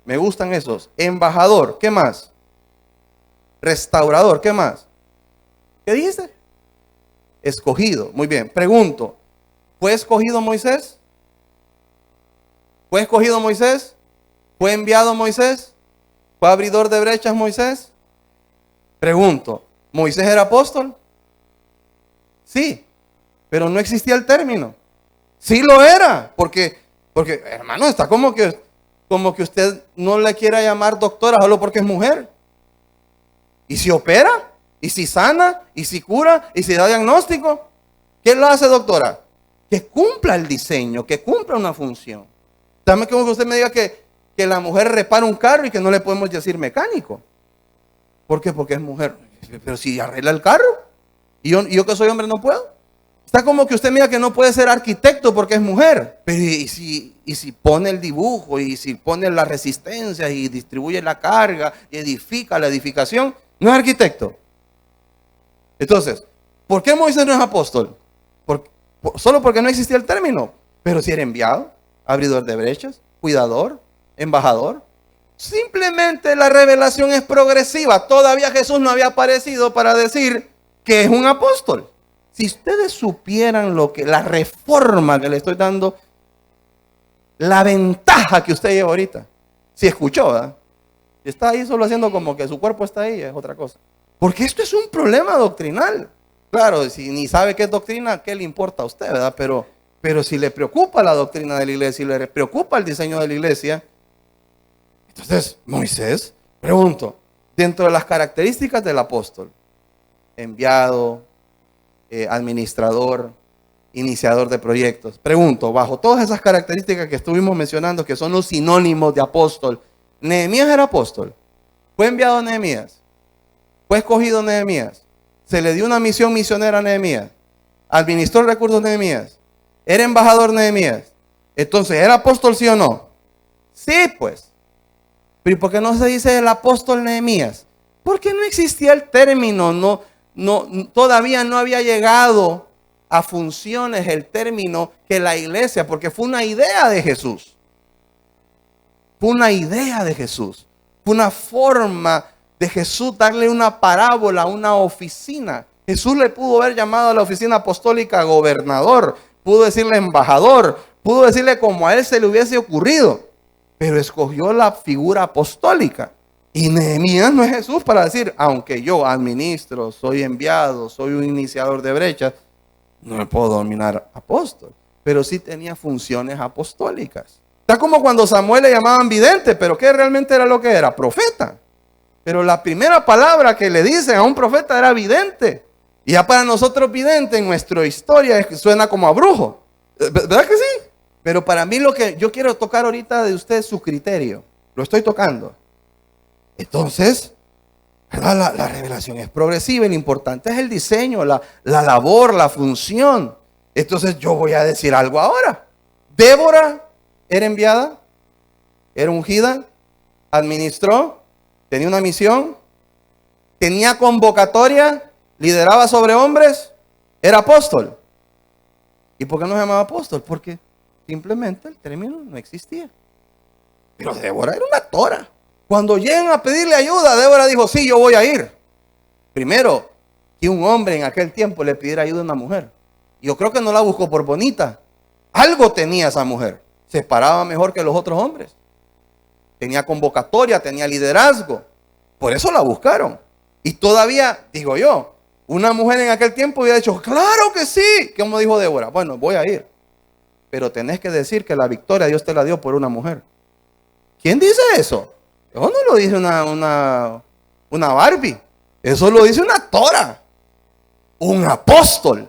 Me gustan esos. Embajador, ¿qué más? Restaurador, ¿qué más? ¿Qué dice? Escogido. Muy bien. Pregunto, ¿fue escogido Moisés? ¿Fue escogido Moisés? ¿Fue enviado Moisés? ¿Fue abridor de brechas Moisés? Pregunto, ¿Moisés era apóstol? Sí, pero no existía el término. Sí lo era, porque hermano, está como que usted no le quiera llamar doctora solo porque es mujer. ¿Y si opera? ¿Y si sana? ¿Y si cura? ¿Y si da diagnóstico? ¿Qué lo hace, doctora? Que cumpla el diseño, que cumpla una función. Dame que usted me diga que la mujer repara un carro y que no le podemos decir mecánico. ¿Por qué? Porque es mujer. Pero si arregla el carro, y yo que soy hombre no puedo. Está como que usted me diga que no puede ser arquitecto porque es mujer. Pero ¿y si pone el dibujo, y si pone la resistencia, y distribuye la carga, y edifica la edificación? No es arquitecto. Entonces, ¿por qué Moisés no es apóstol? Solo porque no existía el término. Pero si era enviado, abridor de brechas, cuidador, embajador. Simplemente la revelación es progresiva. Todavía Jesús no había aparecido para decir que es un apóstol. Si ustedes supieran la reforma que le estoy dando, la ventaja que usted lleva ahorita. Si escuchó, ¿verdad? Si está ahí solo haciendo como que su cuerpo está ahí, es otra cosa. Porque esto es un problema doctrinal. Claro, si ni sabe qué es doctrina, ¿qué le importa a usted, verdad? Pero si le preocupa la doctrina de la iglesia, si le preocupa el diseño de la iglesia, entonces Moisés, pregunto, dentro de las características del apóstol, enviado, administrador, iniciador de proyectos, pregunto, bajo todas esas características que estuvimos mencionando, que son los sinónimos de apóstol, ¿Nehemías era apóstol? ¿Fue enviado a Nehemías? ¿Fue escogido Nehemías? ¿Se le dio una misión misionera a Nehemías? ¿Administró recursos Nehemías? ¿Era embajador Nehemías? Entonces, ¿era apóstol sí o no? Sí, pues. ¿Pero por qué no se dice el apóstol Nehemías? Porque no existía el término, todavía no había llegado a funciones el término que la iglesia, porque fue una idea de Jesús. Fue una idea de Jesús. Fue una forma de Jesús darle una parábola, una oficina. Jesús le pudo haber llamado a la oficina apostólica gobernador, pudo decirle embajador, pudo decirle como a él se le hubiese ocurrido, pero escogió la figura apostólica. Y Nehemías no es Jesús para decir, aunque yo administro, soy enviado, soy un iniciador de brechas, no me puedo dominar apóstol, pero sí tenía funciones apostólicas. Está como cuando Samuel le llamaban vidente, pero ¿qué realmente era lo que era? Profeta. Pero la primera palabra que le dicen a un profeta era vidente. Y ya para nosotros vidente en nuestra historia suena como a brujo. ¿Verdad que sí? Pero para mí lo que yo quiero tocar ahorita de usted es su criterio. Lo estoy tocando. Entonces, ¿verdad? La revelación es progresiva y lo importante es el diseño, la labor, la función. Entonces yo voy a decir algo ahora. Débora era enviada, era ungida, administró, tenía una misión, tenía convocatoria, lideraba sobre hombres, era apóstol. ¿Y por qué no se llamaba apóstol? Porque simplemente el término no existía. Pero Débora era una tora. Cuando llegan a pedirle ayuda, Débora dijo, sí, yo voy a ir. Primero, que un hombre en aquel tiempo le pidiera ayuda a una mujer. Yo creo que no la buscó por bonita. Algo tenía esa mujer. Se paraba mejor que los otros hombres. Tenía convocatoria, tenía liderazgo. Por eso la buscaron. Y todavía, digo yo, una mujer en aquel tiempo hubiera dicho, claro que sí. ¿Cómo dijo Débora? Bueno, voy a ir. Pero tenés que decir que la victoria Dios te la dio por una mujer. ¿Quién dice eso? Eso no lo dice una Barbie. Eso lo dice una tora. Un apóstol.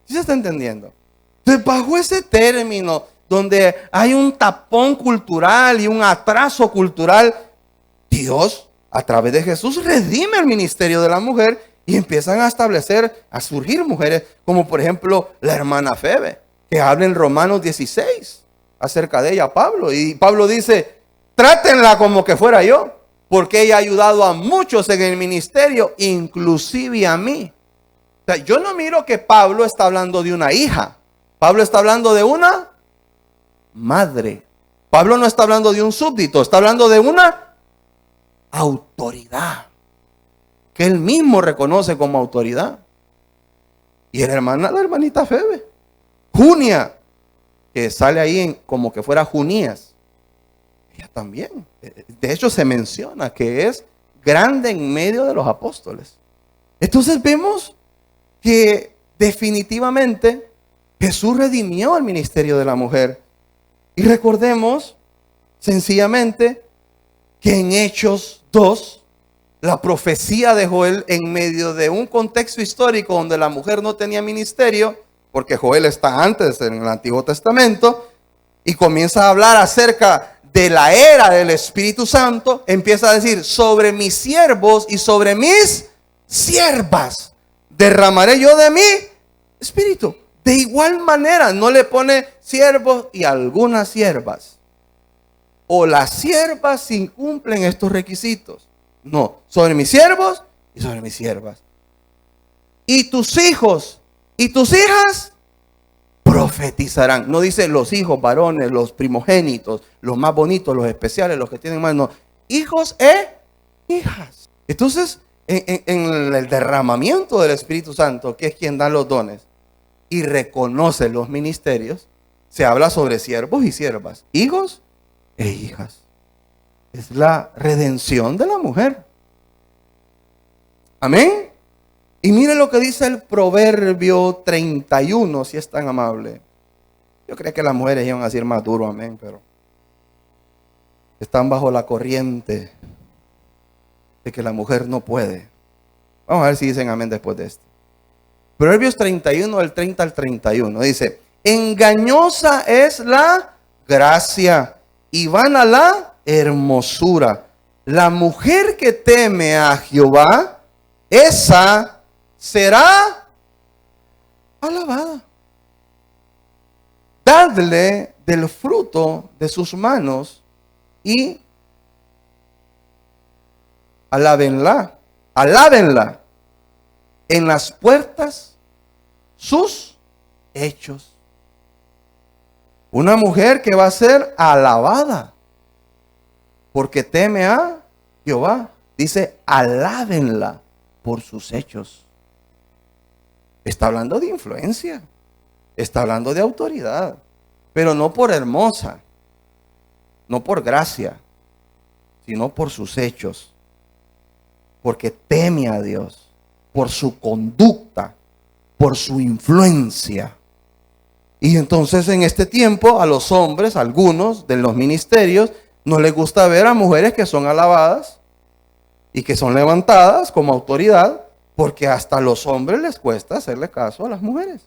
¿Sí se está entendiendo? Entonces, bajo ese término, donde hay un tapón cultural y un atraso cultural, Dios, a través de Jesús, redime el ministerio de la mujer y empiezan a establecer, a surgir mujeres, como por ejemplo la hermana Febe, que habla en Romanos 16 acerca de ella, Pablo. Y Pablo dice, trátenla como que fuera yo, porque ella ha ayudado a muchos en el ministerio, inclusive a mí. O sea, yo no miro que Pablo está hablando de una hija. Pablo está hablando de una madre. Pablo no está hablando de un súbdito, está hablando de una autoridad que él mismo reconoce como autoridad. Y la hermanita Febe, Junia, que sale ahí como que fuera Junías, ella también. De hecho se menciona que es grande en medio de los apóstoles. Entonces vemos que definitivamente Jesús redimió el ministerio de la mujer. Y recordemos sencillamente que en Hechos 2, la profecía de Joel en medio de un contexto histórico donde la mujer no tenía ministerio, porque Joel está antes en el Antiguo Testamento, y comienza a hablar acerca de la era del Espíritu Santo, empieza a decir, sobre mis siervos y sobre mis siervas derramaré yo de mi espíritu. De igual manera, no le pone siervos y algunas siervas. O las siervas incumplen estos requisitos. No, sobre mis siervos y sobre mis siervas. Y tus hijos y tus hijas profetizarán. No dice los hijos varones, los primogénitos, los más bonitos, los especiales, los que tienen más. No, hijos e hijas. Entonces, en el derramamiento del Espíritu Santo, que es quien da los dones y reconoce los ministerios, se habla sobre siervos y siervas, hijos e hijas. Es la redención de la mujer. Amén. Y mire lo que dice el Proverbio 31, si es tan amable. Yo creo que las mujeres iban a decir más duro, amén, pero están bajo la corriente de que la mujer no puede. Vamos a ver si dicen amén después de esto. Proverbios 31, del 30 al 31, dice, engañosa es la gracia y vana la hermosura. La mujer que teme a Jehová, esa será alabada. Dadle del fruto de sus manos y alábenla. en las puertas sus hechos. Una mujer que va a ser alabada porque teme a Jehová. Dice, alábenla por sus hechos. Está hablando de influencia. Está hablando de autoridad. Pero no por hermosa, no por gracia, sino por sus hechos. Porque teme a Dios, por su conducta, por su influencia. Y entonces en este tiempo a los hombres, algunos de los ministerios, no les gusta ver a mujeres que son alabadas y que son levantadas como autoridad, porque hasta a los hombres les cuesta hacerle caso a las mujeres,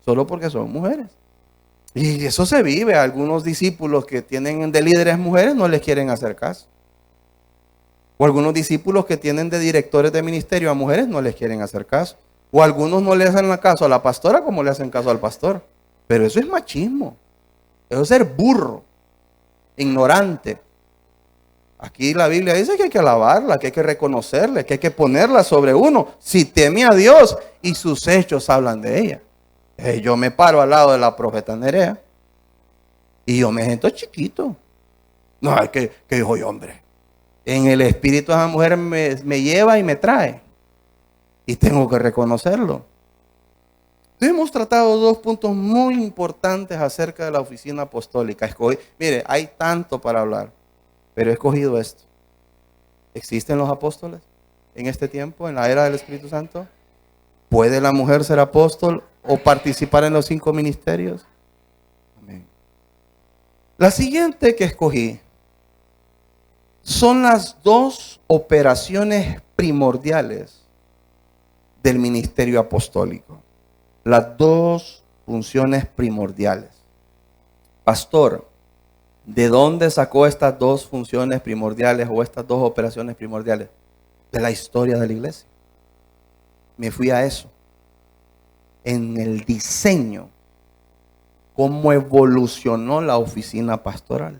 solo porque son mujeres. Y eso se vive. Algunos discípulos que tienen de líderes mujeres no les quieren hacer caso. O algunos discípulos que tienen de directores de ministerio a mujeres no les quieren hacer caso. O algunos no le hacen caso a la pastora como le hacen caso al pastor. Pero eso es machismo. Eso es ser burro, ignorante. Aquí la Biblia dice que hay que alabarla, que hay que reconocerle, que hay que ponerla sobre uno. Si teme a Dios y sus hechos hablan de ella. Yo me paro al lado de la profeta Nerea y yo me siento chiquito. No, es que yo soy hombre. En el espíritu esa mujer me lleva y me trae. Y tengo que reconocerlo. Entonces hemos tratado dos puntos muy importantes acerca de la oficina apostólica. Mire, hay tanto para hablar, pero he escogido esto. ¿Existen los apóstoles en este tiempo, en la era del Espíritu Santo? ¿Puede la mujer ser apóstol o participar en los 5 ministerios? Amén. La siguiente que escogí son las 2 operaciones primordiales del ministerio apostólico. Las 2 funciones primordiales. Pastor, ¿de dónde sacó estas 2 funciones primordiales o estas 2 operaciones primordiales? De la historia de la iglesia. Me fui a eso. En el diseño, cómo evolucionó la oficina pastoral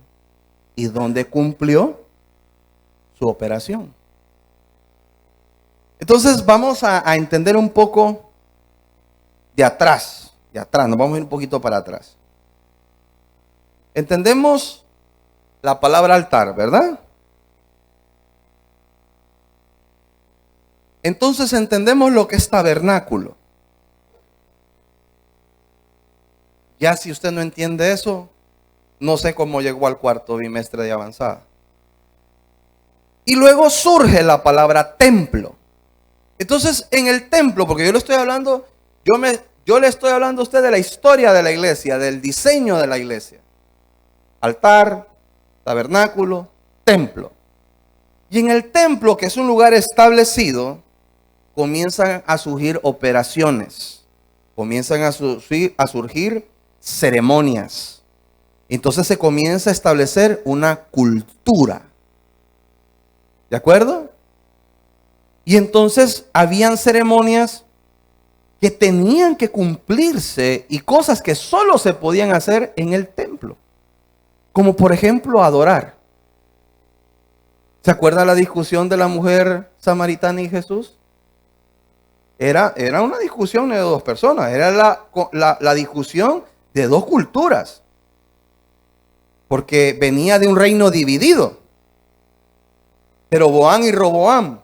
y dónde cumplió su operación. Entonces vamos a entender un poco de atrás, nos vamos a ir un poquito para atrás. Entendemos la palabra altar, ¿verdad? Entonces entendemos lo que es tabernáculo. Ya si usted no entiende eso, no sé cómo llegó al 4º bimestre de avanzada. Y luego surge la palabra templo. Entonces en el templo, porque yo le estoy hablando, yo le estoy hablando a usted de la historia de la iglesia, del diseño de la iglesia. Altar, tabernáculo, templo. Y en el templo, que es un lugar establecido, comienzan a surgir operaciones, comienzan a surgir ceremonias. Entonces se comienza a establecer una cultura. ¿De acuerdo? Y entonces habían ceremonias que tenían que cumplirse y cosas que solo se podían hacer en el templo. Como por ejemplo adorar. ¿Se acuerda la discusión de la mujer samaritana y Jesús? Era una discusión de 2 personas. Era la discusión de 2 culturas. Porque venía de un reino dividido. Jeroboam y Roboam.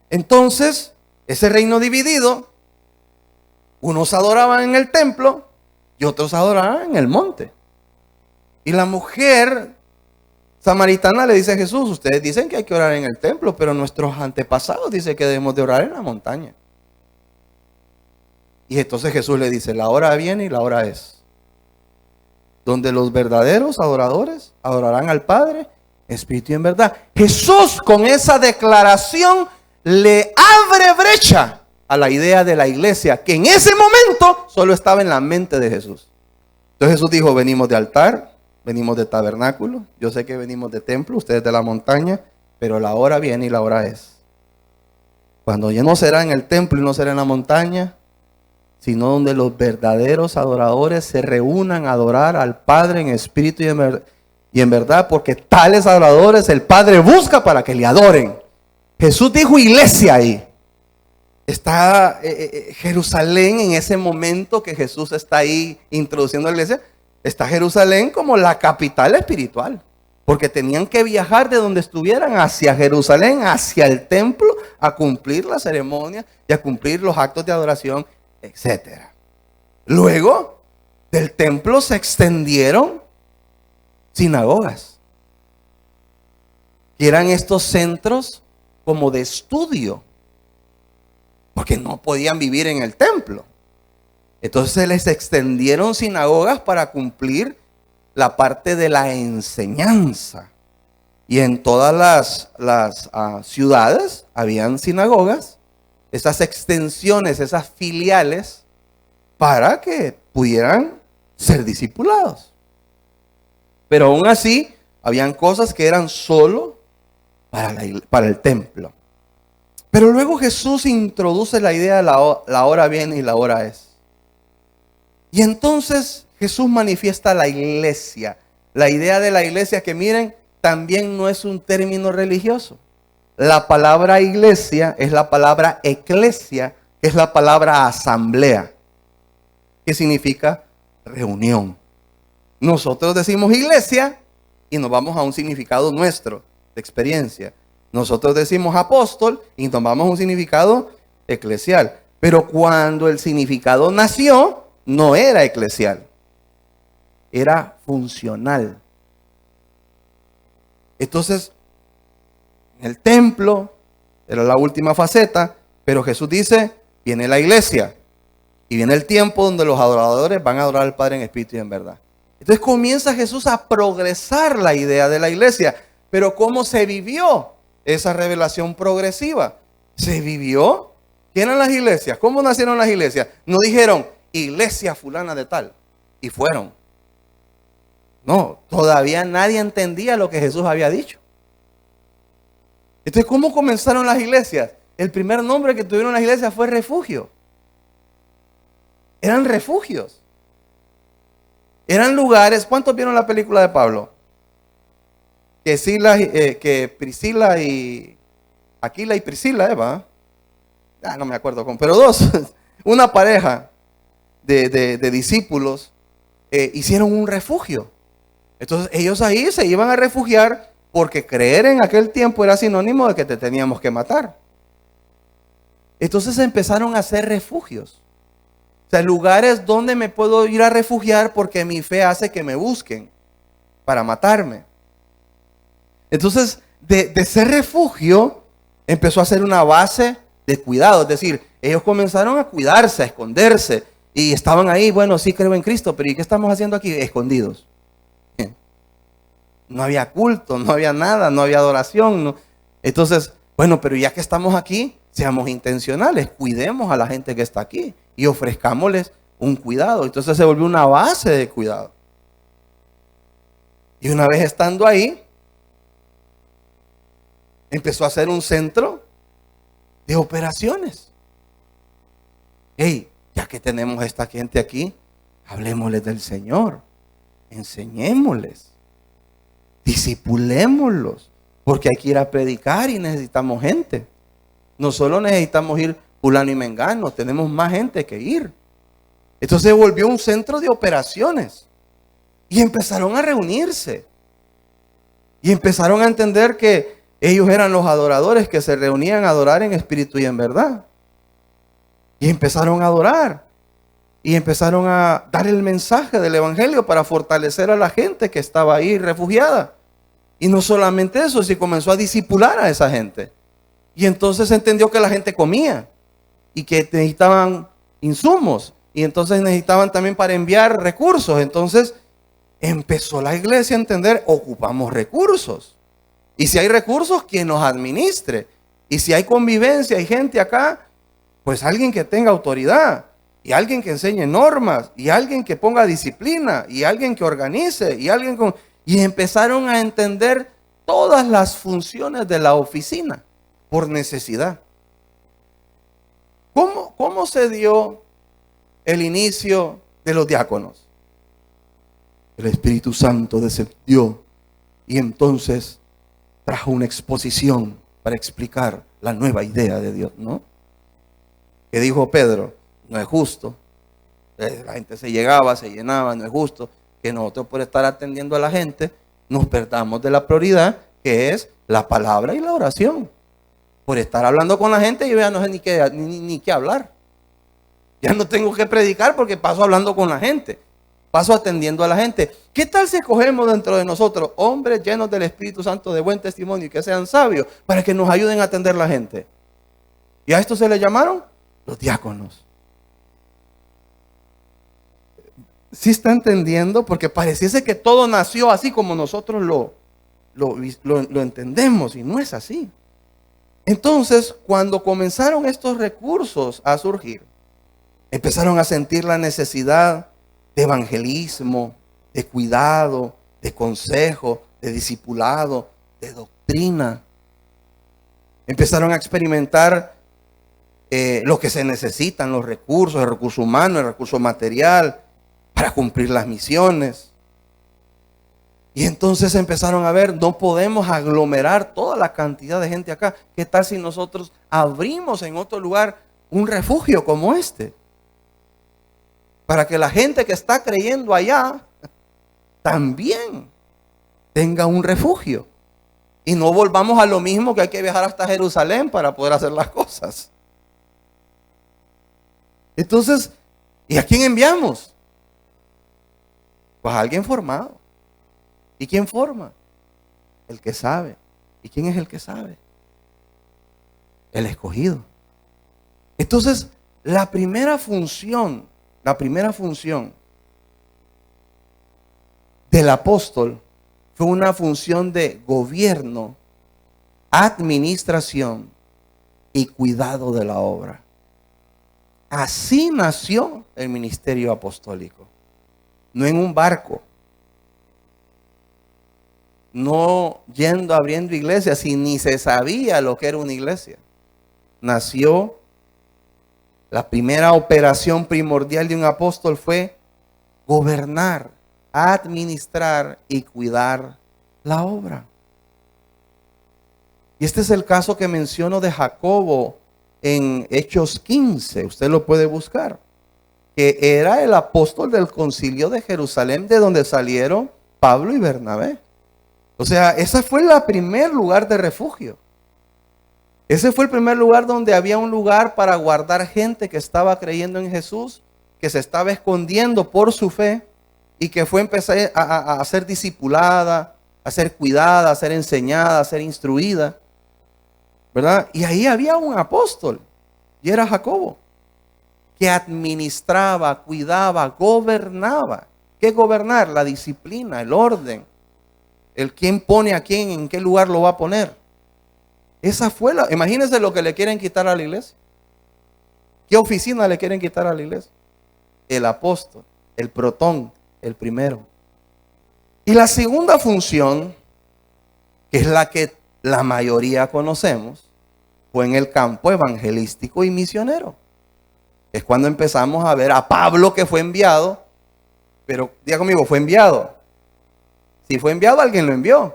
Entonces, ese reino dividido, unos adoraban en el templo y otros adoraban en el monte. Y la mujer samaritana le dice a Jesús, ustedes dicen que hay que orar en el templo, pero nuestros antepasados dicen que debemos de orar en la montaña. Y entonces Jesús le dice, la hora viene y la hora es, donde los verdaderos adoradores adorarán al Padre, Espíritu y en verdad. Jesús con esa declaración le abre brecha a la idea de la iglesia, que en ese momento solo estaba en la mente de Jesús. Entonces Jesús dijo, venimos de altar, venimos de tabernáculo, yo sé que venimos de templo, ustedes de la montaña, pero la hora viene y la hora es. Cuando ya no será en el templo y no será en la montaña, sino donde los verdaderos adoradores se reúnan a adorar al Padre en espíritu y en verdad, porque tales adoradores el Padre busca para que le adoren. Jesús dijo iglesia ahí. Está Jerusalén en ese momento que Jesús está ahí introduciendo la iglesia. Está Jerusalén como la capital espiritual. Porque tenían que viajar de donde estuvieran hacia Jerusalén, hacia el templo, a cumplir la ceremonia y a cumplir los actos de adoración, etc. Luego, del templo se extendieron sinagogas, que eran estos centros como de estudio, porque no podían vivir en el templo. Entonces se les extendieron sinagogas para cumplir la parte de la enseñanza. Y en todas las ciudades habían sinagogas, esas extensiones, esas filiales, para que pudieran ser discipulados. Pero aún así, habían cosas que eran solo para el templo. Pero luego Jesús introduce la idea de la hora viene y la hora es. Y entonces Jesús manifiesta la iglesia. La idea de la iglesia, que miren, también no es un término religioso. La palabra iglesia es la palabra eclesia, que es la palabra asamblea, que significa reunión. Nosotros decimos iglesia y nos vamos a un significado nuestro de experiencia. Nosotros decimos apóstol y tomamos un significado eclesial. Pero cuando el significado nació, no era eclesial, era funcional. Entonces, en el templo era la última faceta, pero Jesús dice, viene la iglesia y viene el tiempo donde los adoradores van a adorar al Padre en espíritu y en verdad. Entonces comienza Jesús a progresar la idea de la iglesia. Pero ¿cómo se vivió esa revelación progresiva? Se vivió. ¿Qué eran las iglesias? ¿Cómo nacieron las iglesias? No dijeron, iglesia fulana de tal, y fueron. No, todavía nadie entendía lo que Jesús había dicho. Entonces, ¿cómo comenzaron las iglesias? El primer nombre que tuvieron las iglesias fue refugio. Eran refugios. Eran lugares. ¿Cuántos vieron la película de Pablo? Que Priscila y Aquila y Priscila, Eva. No me acuerdo cómo, pero dos. Una pareja de discípulos hicieron un refugio. Entonces ellos ahí se iban a refugiar porque creer en aquel tiempo era sinónimo de que te teníamos que matar. Entonces empezaron a hacer refugios. O sea, lugares donde me puedo ir a refugiar porque mi fe hace que me busquen para matarme. Entonces, de ser refugio, empezó a ser una base de cuidado. Es decir, ellos comenzaron a cuidarse, a esconderse. Y estaban ahí, bueno, sí creo en Cristo, pero ¿y qué estamos haciendo aquí? Escondidos. No había culto, no había nada, no había adoración. No. Entonces, bueno, pero ya que estamos aquí, seamos intencionales, cuidemos a la gente que está aquí y ofrezcámosles un cuidado. Entonces se volvió una base de cuidado. Y una vez estando ahí, empezó a ser un centro de operaciones. Hey, ya que tenemos esta gente aquí, hablemosles del Señor, enseñémosles, discipulémoslos, porque hay que ir a predicar y necesitamos gente. No solo necesitamos ir fulano y mengano, tenemos más gente que ir. Entonces se volvió un centro de operaciones y empezaron a reunirse y empezaron a entender que ellos eran los adoradores que se reunían a adorar en espíritu y en verdad. Y empezaron a adorar. Y empezaron a dar el mensaje del evangelio para fortalecer a la gente que estaba ahí refugiada. Y no solamente eso, sino comenzó a discipular a esa gente. Y entonces entendió que la gente comía. Y que necesitaban insumos. Y entonces necesitaban también para enviar recursos. Entonces empezó la iglesia a entender, ocupamos recursos. Y si hay recursos, quien nos administre. Y si hay convivencia, hay gente acá, pues alguien que tenga autoridad, y alguien que enseñe normas, y alguien que ponga disciplina, y alguien que organice, y empezaron a entender todas las funciones de la oficina por necesidad. ¿Cómo se dio el inicio de los diáconos? El Espíritu Santo descendió y entonces trajo una exposición para explicar la nueva idea de Dios, ¿no? ¿Qué dijo Pedro? No es justo. La gente se llegaba, se llenaba, no es justo que nosotros por estar atendiendo a la gente nos perdamos de la prioridad que es la palabra y la oración. Por estar hablando con la gente yo ya no sé ni qué hablar. Ya no tengo que predicar porque paso hablando con la gente. Paso atendiendo a la gente. ¿Qué tal si escogemos dentro de nosotros hombres llenos del Espíritu Santo de buen testimonio y que sean sabios para que nos ayuden a atender a la gente? ¿Y a esto se le llamaron? Los diáconos. ¿Sí está entendiendo? Porque pareciese que todo nació así como nosotros lo entendemos y no es así. Entonces, cuando comenzaron estos recursos a surgir, empezaron a sentir la necesidad de evangelismo, de cuidado, de consejo, de discipulado, de doctrina. Empezaron a experimentar lo que se necesitan, los recursos, el recurso humano, el recurso material, para cumplir las misiones. Y entonces empezaron a ver, no podemos aglomerar toda la cantidad de gente acá. ¿Qué tal si nosotros abrimos en otro lugar un refugio como este? Para que la gente que está creyendo allá también tenga un refugio. Y no volvamos a lo mismo que hay que viajar hasta Jerusalén para poder hacer las cosas. Entonces, ¿y a quién enviamos? Pues a alguien formado. ¿Y quién forma? El que sabe. ¿Y quién es el que sabe? El escogido. Entonces, la primera función del apóstol fue una función de gobierno, administración y cuidado de la obra. Así nació el ministerio apostólico. No en un barco. No yendo abriendo iglesias y ni se sabía lo que era una iglesia. Nació, la primera operación primordial de un apóstol fue gobernar, administrar y cuidar la obra. Y este es el caso que menciono de Jacobo en Hechos 15. Usted lo puede buscar. Que era el apóstol del concilio de Jerusalén, de donde salieron Pablo y Bernabé. O sea, ese fue el primer lugar de refugio. Ese fue el primer lugar donde había un lugar para guardar gente que estaba creyendo en Jesús, que se estaba escondiendo por su fe y que fue empezar a ser discipulada, a ser cuidada, a ser enseñada, a ser instruida, ¿verdad? Y ahí había un apóstol y era Jacobo, que administraba, cuidaba, gobernaba. ¿Qué gobernar? La disciplina, el orden. El quién pone a quién, en qué lugar lo va a poner. Esa fue imagínense lo que le quieren quitar a la iglesia. ¿Qué oficina le quieren quitar a la iglesia? El apóstol, el protón, el primero. Y la segunda función, que es la que la mayoría conocemos, fue en el campo evangelístico y misionero. Es cuando empezamos a ver a Pablo que fue enviado, pero diga conmigo, fue enviado. Si fue enviado, alguien lo envió.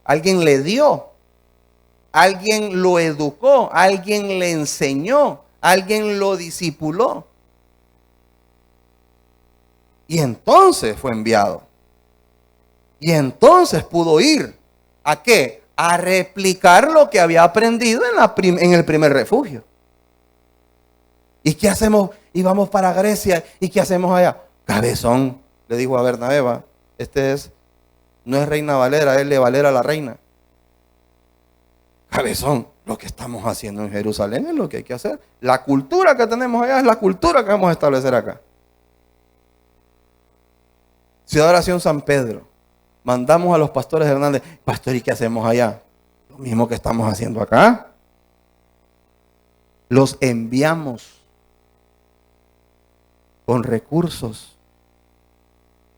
Alguien le dio. Alguien lo educó. Alguien le enseñó. Alguien lo discipuló. Y entonces fue enviado. Y entonces pudo ir. ¿A qué? A replicar lo que había aprendido en el primer refugio. ¿Y qué hacemos? Y vamos para Grecia. ¿Y qué hacemos allá? Cabezón, le dijo a Bernabé, no es Reina Valera, es Valera la reina. Cabezón, lo que estamos haciendo en Jerusalén es lo que hay que hacer. La cultura que tenemos allá es la cultura que vamos a establecer acá. Ciudad de Oración San Pedro. Mandamos a los pastores Hernández, pastor, ¿y qué hacemos allá? Lo mismo que estamos haciendo acá. Los enviamos con recursos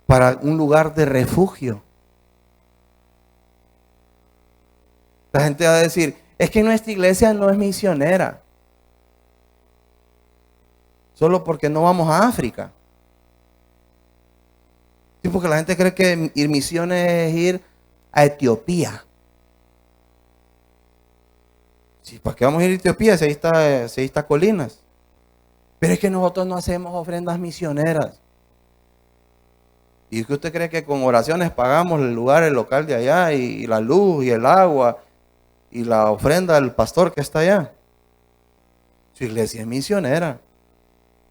para un lugar de refugio. La gente va a decir, es que nuestra iglesia no es misionera. Solo porque no vamos a África. Sí, porque la gente cree que ir misiones es ir a Etiopía. Sí, ¿para qué vamos a ir a Etiopía si ahí está Colinas? Pero es que nosotros no hacemos ofrendas misioneras. ¿Y es que usted cree que con oraciones pagamos el lugar, el local de allá, y la luz, y el agua, y la ofrenda del pastor que está allá? Su iglesia es misionera.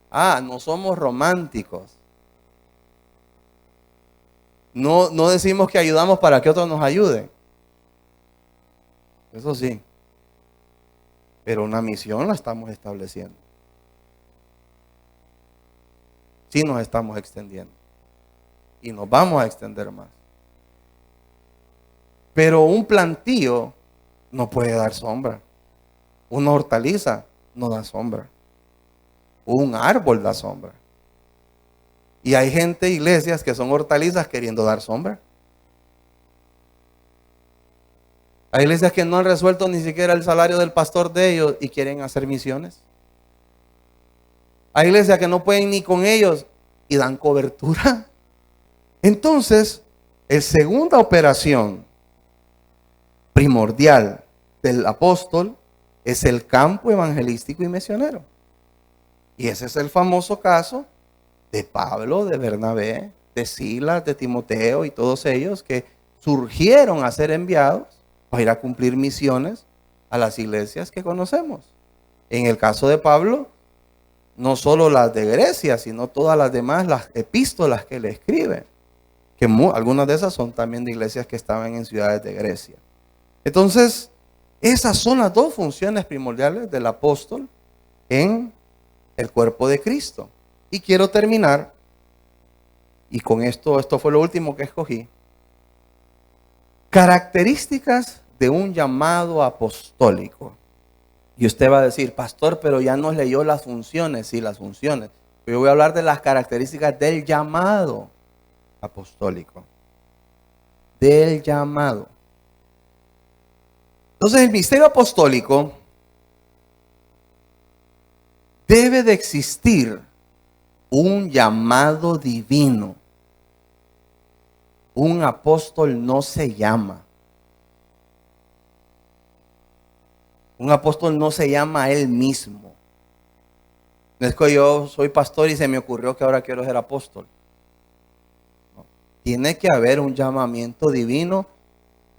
Ah, no somos románticos. No decimos que ayudamos para que otros nos ayuden. Eso sí. Pero una misión la estamos estableciendo. Sí nos estamos extendiendo. Y nos vamos a extender más. Pero un plantío no puede dar sombra. Una hortaliza no da sombra. Un árbol da sombra. Y hay gente, iglesias que son hortalizas queriendo dar sombra. Hay iglesias que no han resuelto ni siquiera el salario del pastor de ellos y quieren hacer misiones. Hay iglesias que no pueden ni con ellos y dan cobertura. Entonces, la segunda operación primordial del apóstol es el campo evangelístico y misionero. Y ese es el famoso caso de Pablo, de Bernabé, de Silas, de Timoteo y todos ellos que surgieron a ser enviados para ir a cumplir misiones a las iglesias que conocemos. En el caso de Pablo, no solo las de Grecia, sino todas las demás, las epístolas que le escribe, que algunas de esas son también de iglesias que estaban en ciudades de Grecia. Entonces, esas son las dos funciones primordiales del apóstol en el cuerpo de Cristo. Y quiero terminar, y con esto fue lo último que escogí, características de un llamado apostólico. Y usted va a decir, pastor, pero ya nos leyó las funciones. Sí, las funciones. Yo voy a hablar de las características del llamado apostólico. Del llamado. Entonces, el misterio apostólico debe de existir un llamado divino. Un apóstol no se llama. Un apóstol no se llama a él mismo. No es que yo soy pastor y se me ocurrió que ahora quiero ser apóstol. No. Tiene que haber un llamamiento divino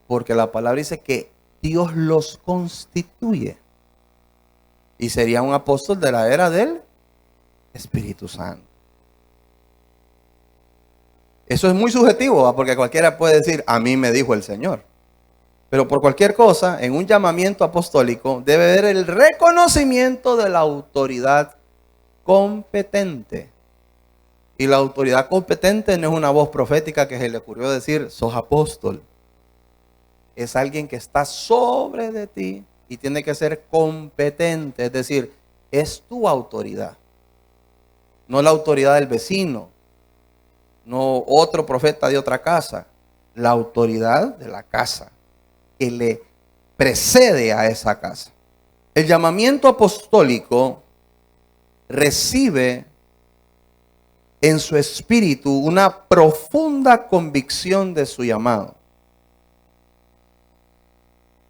porque la palabra dice que Dios los constituye. Y sería un apóstol de la era del Espíritu Santo. Eso es muy subjetivo, ¿va? Porque cualquiera puede decir, a mí me dijo el Señor. Pero por cualquier cosa, en un llamamiento apostólico debe haber el reconocimiento de la autoridad competente. Y la autoridad competente no es una voz profética que se le ocurrió decir, sos apóstol. Es alguien que está sobre de ti y tiene que ser competente. Es decir, es tu autoridad. No la autoridad del vecino. No otro profeta de otra casa. La autoridad de la casa que le precede a esa casa. El llamamiento apostólico recibe en su espíritu una profunda convicción de su llamado.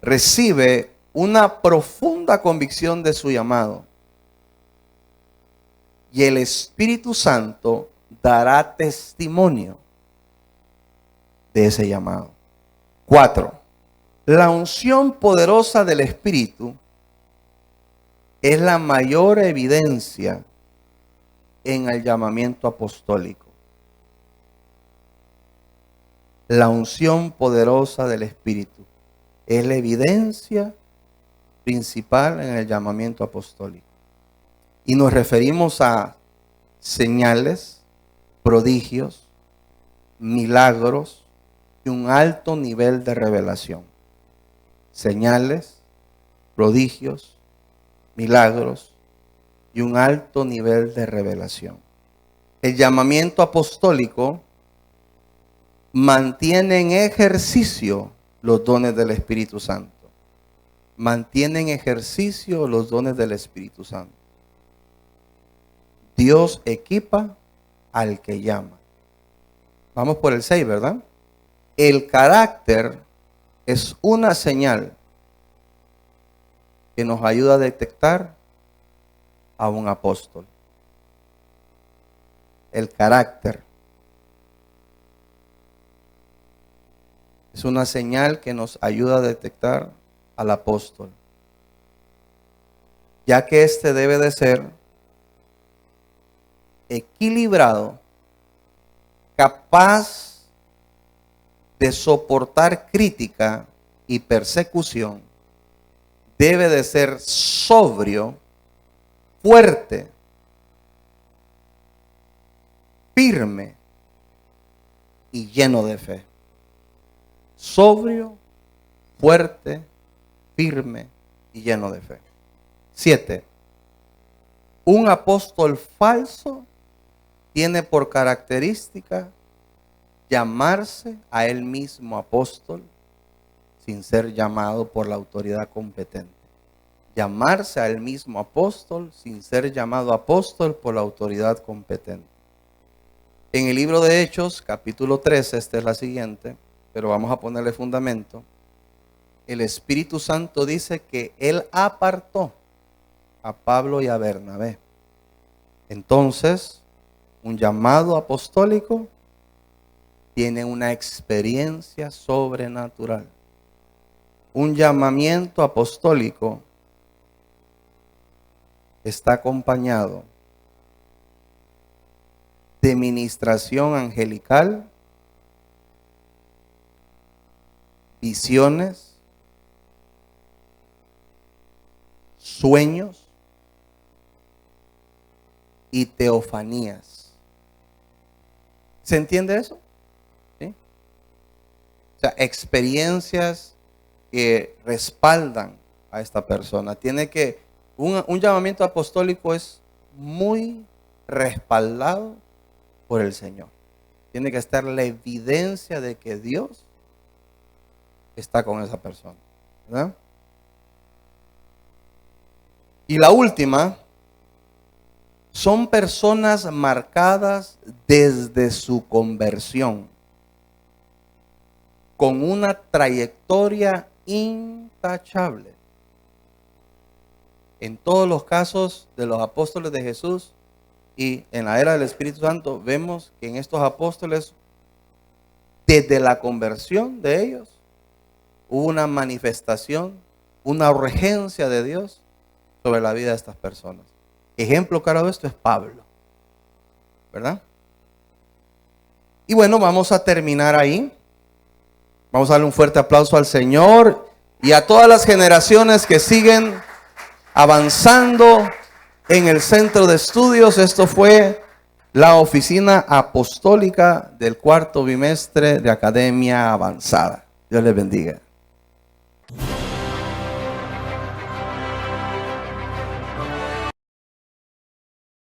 Recibe una profunda convicción de su llamado. Y el Espíritu Santo dará testimonio de ese llamado. 4. La unción poderosa del Espíritu es la mayor evidencia en el llamamiento apostólico. La unción poderosa del Espíritu es la evidencia principal en el llamamiento apostólico. Y nos referimos a señales, prodigios, milagros y un alto nivel de revelación. Señales, prodigios, milagros y un alto nivel de revelación. El llamamiento apostólico mantiene en ejercicio los dones del Espíritu Santo. Mantiene en ejercicio los dones del Espíritu Santo. Dios equipa al que llama. Vamos por el 6, ¿verdad? El carácter es una señal que nos ayuda a detectar a un apóstol. El carácter. Es una señal que nos ayuda a detectar al apóstol, ya que éste debe de ser equilibrado, capaz de soportar crítica y persecución, debe de ser sobrio, fuerte, firme y lleno de fe. Sobrio, fuerte, firme y lleno de fe. 7. Un apóstol falso tiene por característica llamarse a él mismo apóstol sin ser llamado por la autoridad competente. Llamarse a él mismo apóstol sin ser llamado apóstol por la autoridad competente. En el libro de Hechos, capítulo 13, esta es la siguiente, pero vamos a ponerle fundamento. El Espíritu Santo dice que él apartó a Pablo y a Bernabé. Entonces, un llamado apostólico tiene una experiencia sobrenatural. Un llamamiento apostólico está acompañado de ministración angelical, visiones, sueños y teofanías. ¿Se entiende eso? ¿Sí? O sea, experiencias que respaldan a esta persona. Tiene que, un llamamiento apostólico es muy respaldado por el Señor. Tiene que estar la evidencia de que Dios está con esa persona, ¿verdad? Y la última, son personas marcadas desde su conversión, con una trayectoria intachable. En todos los casos de los apóstoles de Jesús y en la era del Espíritu Santo, vemos que en estos apóstoles, desde la conversión de ellos, hubo una manifestación, una urgencia de Dios sobre la vida de estas personas. Ejemplo claro de esto es Pablo, ¿verdad? Y bueno, vamos a terminar ahí. Vamos a darle un fuerte aplauso al Señor y a todas las generaciones que siguen avanzando en el centro de estudios. Esto fue la oficina apostólica del cuarto bimestre de Academia Avanzada. Dios les bendiga.